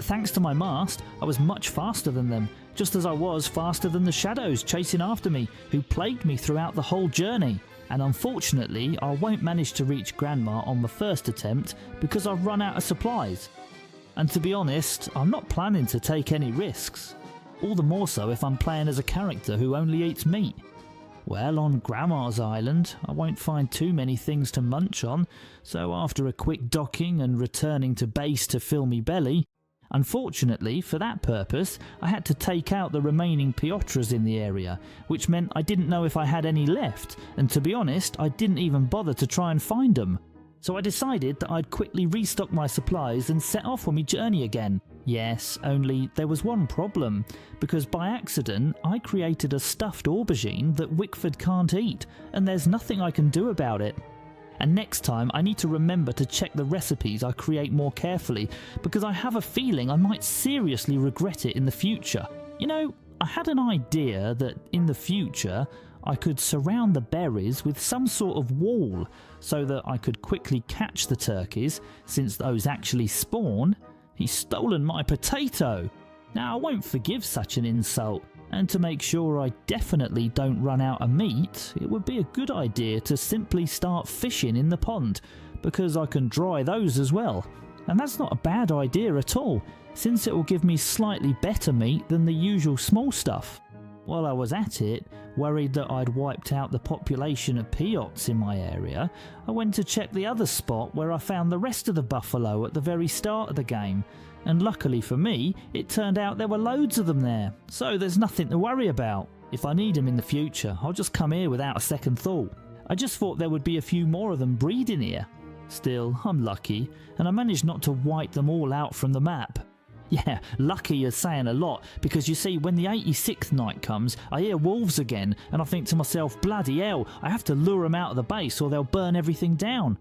[SPEAKER 1] thanks to my mast, I was much faster than them, just as I was faster than the shadows chasing after me, who plagued me throughout the whole journey. And unfortunately, I won't manage to reach Grandma on the first attempt because I've run out of supplies. And to be honest, I'm not planning to take any risks. All the more so if I'm playing as a character who only eats meat. Well, on Grandma's Island, I won't find too many things to munch on, so after a quick docking and returning to base to fill me belly, unfortunately for that purpose, I had to take out the remaining Piotras in the area, which meant I didn't know if I had any left, and to be honest, I didn't even bother to try and find them. So I decided that I'd quickly restock my supplies and set off on my journey again. Yes, only there was one problem, because by accident I created a stuffed aubergine that Wickford can't eat, and there's nothing I can do about it. And next time I need to remember to check the recipes I create more carefully, because I have a feeling I might seriously regret it in the future. You know, I had an idea that in the future I could surround the berries with some sort of wall so that I could quickly catch the turkeys, since those actually spawn. He's stolen my potato! Now I won't forgive such an insult, and to make sure I definitely don't run out of meat, it would be a good idea to simply start fishing in the pond, because I can dry those as well. And that's not a bad idea at all, since it will give me slightly better meat than the usual small stuff. While I was at it, worried that I'd wiped out the population of Piots in my area, I went to check the other spot where I found the rest of the buffalo at the very start of the game, and luckily for me, it turned out there were loads of them there, so there's nothing to worry about. If I need them in the future, I'll just come here without a second thought. I just thought there would be a few more of them breeding here. Still, I'm lucky, and I managed not to wipe them all out from the map. Yeah, lucky is saying a lot, because you see, when the 86th night comes, I hear wolves again, and I think to myself, bloody hell, I have to lure them out of the base or they'll burn everything down.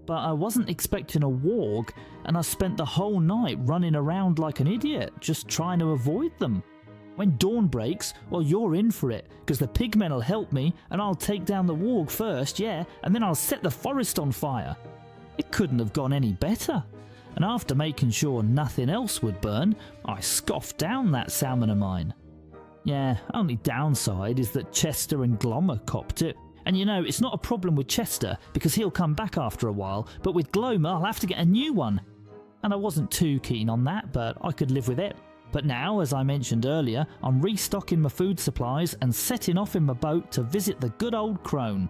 [SPEAKER 1] But I wasn't expecting a warg, and I spent the whole night running around like an idiot, just trying to avoid them. When dawn breaks, well, you're in for it, because the pigmen will help me, and I'll take down the warg first, yeah, and then I'll set the forest on fire. It couldn't have gone any better. And after making sure nothing else would burn, I scoffed down that salmon of mine. Yeah, only downside is that Chester and Glommer copped it. And you know, it's not a problem with Chester, because he'll come back after a while, but with Glommer I'll have to get a new one. And I wasn't too keen on that, but I could live with it. But now, as I mentioned earlier, I'm restocking my food supplies and setting off in my boat to visit the good old crone.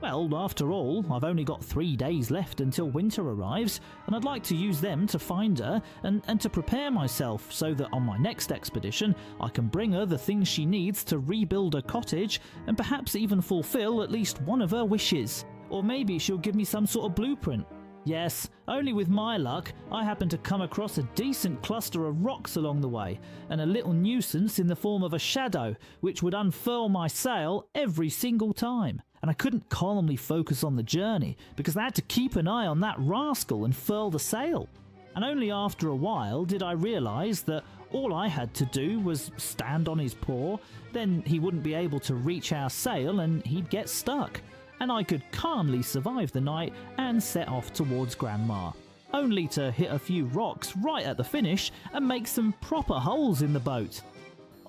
[SPEAKER 1] Well, after all, I've only got 3 days left until winter arrives, and I'd like to use them to find her and to prepare myself so that on my next expedition I can bring her the things she needs to rebuild her cottage and perhaps even fulfill at least one of her wishes. Or maybe she'll give me some sort of blueprint. Yes, only with my luck, I happened to come across a decent cluster of rocks along the way, and a little nuisance in the form of a shadow, which would unfurl my sail every single time. And I couldn't calmly focus on the journey, because I had to keep an eye on that rascal and furl the sail. And only after a while did I realise that all I had to do was stand on his paw, then he wouldn't be able to reach our sail and he'd get stuck. And I could calmly survive the night and set off towards Grandma, only to hit a few rocks right at the finish and make some proper holes in the boat.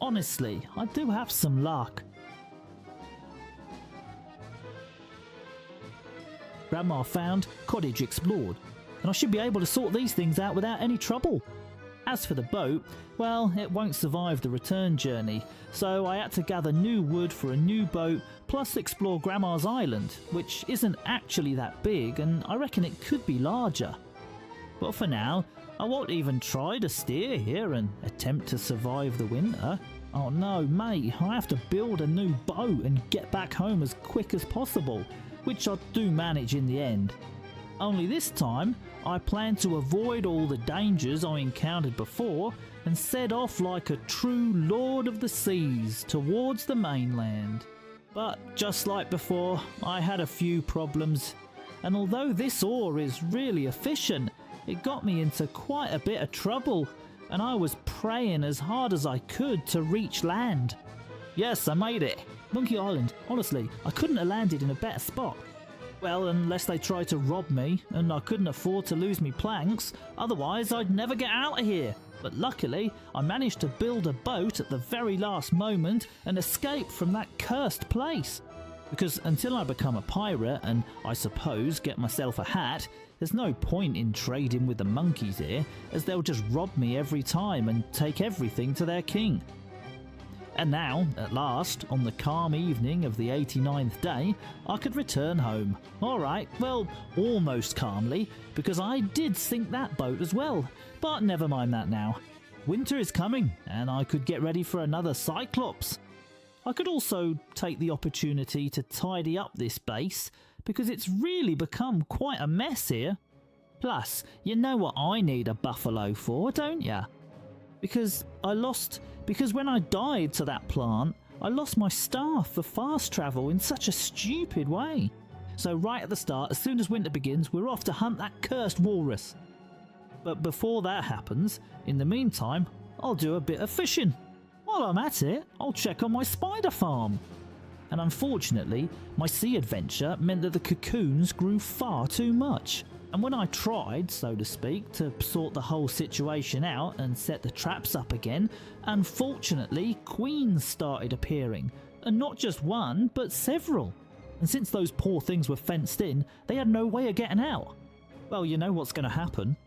[SPEAKER 1] Honestly, I do have some luck. Grandma found, cottage explored, and I should be able to sort these things out without any trouble. As for the boat, well, it won't survive the return journey, so I had to gather new wood for a new boat, plus explore Grandma's island, which isn't actually that big, and I reckon it could be larger. But for now, I won't even try to steer here and attempt to survive the winter. Oh no, mate, I have to build a new boat and get back home as quick as possible, which I do manage in the end. Only this time, I plan to avoid all the dangers I encountered before and set off like a true Lord of the Seas towards the mainland. But just like before, I had a few problems, and although this oar is really efficient, it got me into quite a bit of trouble, and I was praying as hard as I could to reach land. Yes, I made it. Monkey Island, honestly, I couldn't have landed in a better spot. Well, unless they tried to rob me, and I couldn't afford to lose me planks, otherwise I'd never get out of here. But luckily, I managed to build a boat at the very last moment and escape from that cursed place. Because until I become a pirate and, I suppose, get myself a hat, there's no point in trading with the monkeys here, as they'll just rob me every time and take everything to their king. And now, at last, on the calm evening of the 89th day, I could return home. Alright, well, almost calmly, because I did sink that boat as well. But never mind that now. Winter is coming, and I could get ready for another Cyclops. I could also take the opportunity to tidy up this base, because it's really become quite a mess here. Plus, you know what I need a buffalo for, don't ya? Because when I died to that plant, I lost my staff for fast travel in such a stupid way. So right at the start, as soon as winter begins, we're off to hunt that cursed walrus. But before that happens, in the meantime, I'll do a bit of fishing. While I'm at it, I'll check on my spider farm. And unfortunately, my sea adventure meant that the cocoons grew far too much. And when I tried, so to speak, to sort the whole situation out and set the traps up again, unfortunately, queens started appearing. And not just one, but several. And since those poor things were fenced in, they had no way of getting out. Well, you know what's going to happen.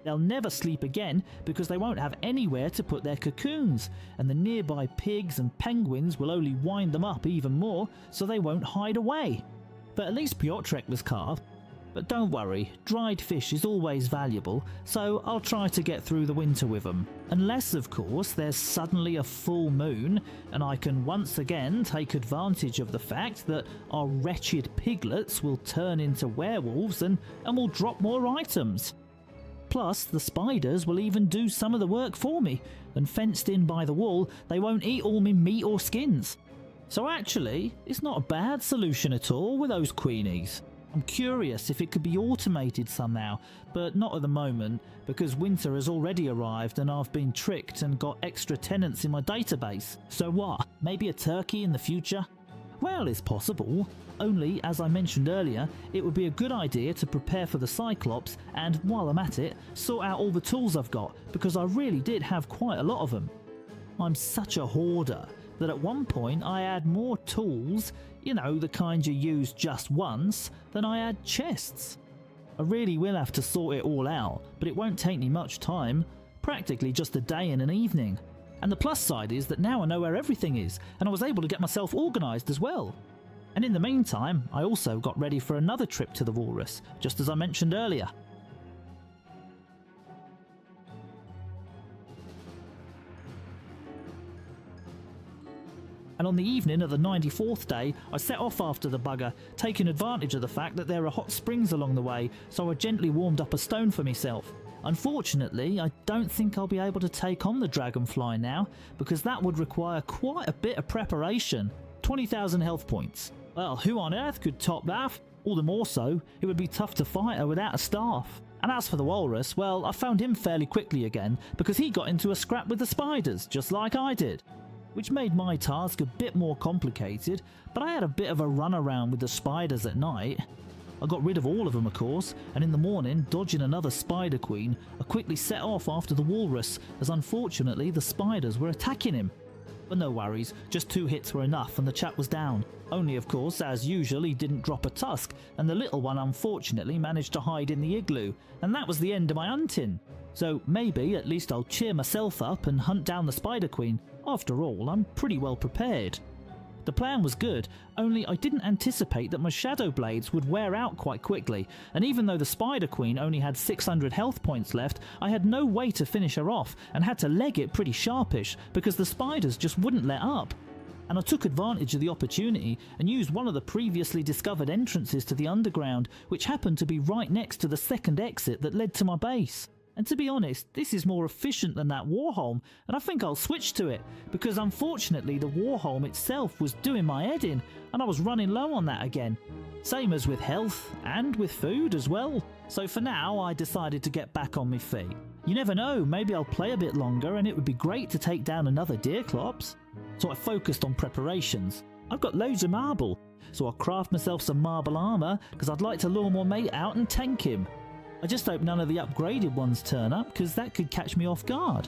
[SPEAKER 1] They'll never sleep again because they won't have anywhere to put their cocoons, and the nearby pigs and penguins will only wind them up even more so they won't hide away. But at least Piotrek was carved. But don't worry, dried fish is always valuable, so I'll try to get through the winter with them. Unless, of course, there's suddenly a full moon, and I can once again take advantage of the fact that our wretched piglets will turn into werewolves and will drop more items. Plus, the spiders will even do some of the work for me, and fenced in by the wall, they won't eat all my meat or skins. So actually, it's not a bad solution at all with those queenies. I'm curious if it could be automated somehow, but not at the moment, because winter has already arrived and I've been tricked and got extra tenants in my database. So what, maybe a turkey in the future? Well, it's possible. Only, as I mentioned earlier, it would be a good idea to prepare for the Cyclops and, while I'm at it, sort out all the tools I've got, because I really did have quite a lot of them. I'm such a hoarder that at one point I had more tools, you know, the kind you use just once, than I had chests. I really will have to sort it all out, but it won't take me much time, practically just a day and an evening. And the plus side is that now I know where everything is, and I was able to get myself organised as well. And in the meantime, I also got ready for another trip to the Walrus, just as I mentioned earlier. And on the evening of the 94th day, I set off after the bugger, taking advantage of the fact that there are hot springs along the way, so I gently warmed up a stone for myself. Unfortunately, I don't think I'll be able to take on the dragonfly now, because that would require quite a bit of preparation. 20,000 health points. Well, who on earth could top that? All the more so, it would be tough to fight her without a staff. And as for the walrus, well, I found him fairly quickly again, because he got into a scrap with the spiders, just like I did. Which made my task a bit more complicated, but I had a bit of a run around with the spiders at night. I got rid of all of them, of course, and in the morning, dodging another spider queen, I quickly set off after the walrus, as unfortunately the spiders were attacking him. But no worries, just 2 hits were enough and the chap was down. Only of course, as usual, he didn't drop a tusk, and the little one unfortunately managed to hide in the igloo, and that was the end of my hunting. So maybe at least I'll cheer myself up and hunt down the Spider Queen. After all, I'm pretty well prepared. The plan was good, only I didn't anticipate that my Shadow Blades would wear out quite quickly, and even though the Spider Queen only had 600 health points left, I had no way to finish her off and had to leg it pretty sharpish because the spiders just wouldn't let up. And I took advantage of the opportunity and used one of the previously discovered entrances to the underground, which happened to be right next to the second exit that led to my base. And to be honest, this is more efficient than that Warholm, and I think I'll switch to it, because unfortunately the Warholm itself was doing my head in, and I was running low on that again. Same as with health, and with food as well. So for now, I decided to get back on my feet. You never know, maybe I'll play a bit longer and it would be great to take down another Deerclops. So I focused on preparations. I've got loads of marble, so I'll craft myself some marble armour, because I'd like to lure my mate out and tank him. I just hope none of the upgraded ones turn up, because that could catch me off guard.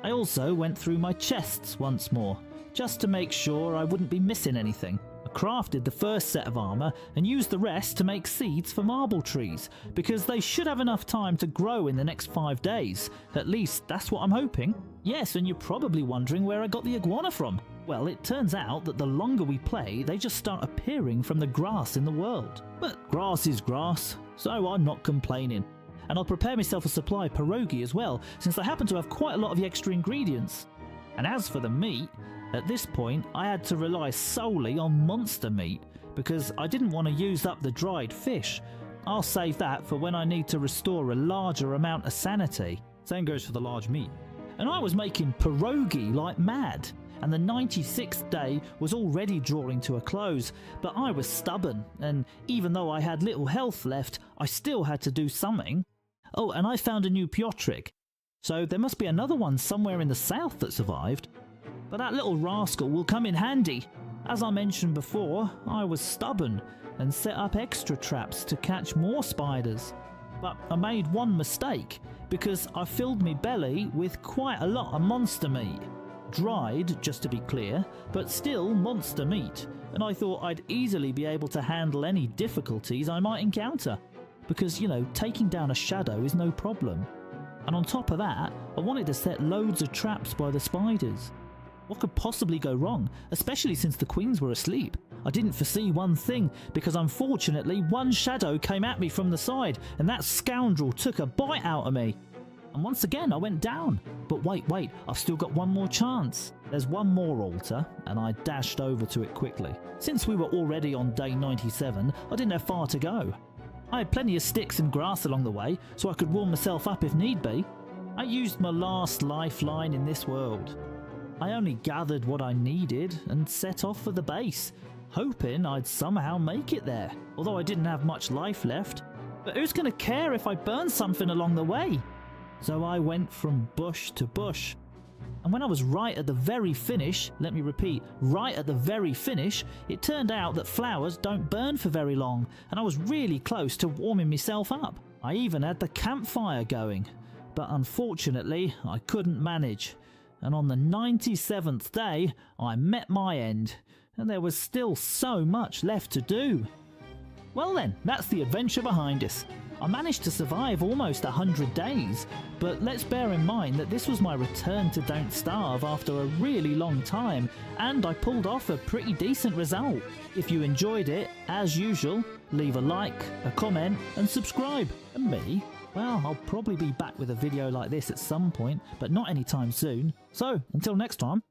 [SPEAKER 1] I also went through my chests once more, just to make sure I wouldn't be missing anything. I crafted the first set of armour and used the rest to make seeds for marble trees, because they should have enough time to grow in the next 5 days. At least that's what I'm hoping. Yes, and you're probably wondering where I got the iguana from. Well, it turns out that the longer we play, they just start appearing from the grass in the world. But grass is grass, so I'm not complaining. And I'll prepare myself a supply of pierogi as well, since I happen to have quite a lot of the extra ingredients. And as for the meat, at this point I had to rely solely on monster meat, because I didn't want to use up the dried fish. I'll save that for when I need to restore a larger amount of sanity. Same goes for the large meat. And I was making pierogi like mad. And the 96th day was already drawing to a close, but I was stubborn, and even though I had little health left, I still had to do something. Oh, and I found a new Piotric, so there must be another one somewhere in the south that survived. But that little rascal will come in handy. As I mentioned before, I was stubborn and set up extra traps to catch more spiders. But I made one mistake, because I filled my belly with quite a lot of monster meat. Dried, just to be clear, but still monster meat, and I thought I'd easily be able to handle any difficulties I might encounter, because, you know, taking down a shadow is no problem. And on top of that, I wanted to set loads of traps by the spiders. What could possibly go wrong, especially since the queens were asleep? I didn't foresee one thing, because unfortunately one shadow came at me from the side, and that scoundrel took a bite out of me. And once again I went down. But wait, I've still got one more chance. There's one more altar, and I dashed over to it quickly. Since we were already on day 97, I didn't have far to go. I had plenty of sticks and grass along the way, so I could warm myself up if need be. I used my last lifeline in this world. I only gathered what I needed and set off for the base, hoping I'd somehow make it there, although I didn't have much life left. But who's going to care if I burn something along the way? So I went from bush to bush. And when I was right at the very finish, let me repeat, right at the very finish, it turned out that flowers don't burn for very long, and I was really close to warming myself up. I even had the campfire going, but unfortunately I couldn't manage. And on the 97th day, I met my end, and there was still so much left to do. Well then, that's the adventure behind us. I managed to survive almost 100 days, but let's bear in mind that this was my return to Don't Starve after a really long time, and I pulled off a pretty decent result. If you enjoyed it, as usual, leave a like, a comment, and subscribe. And me? Well, I'll probably be back with a video like this at some point, but not anytime soon. So, until next time.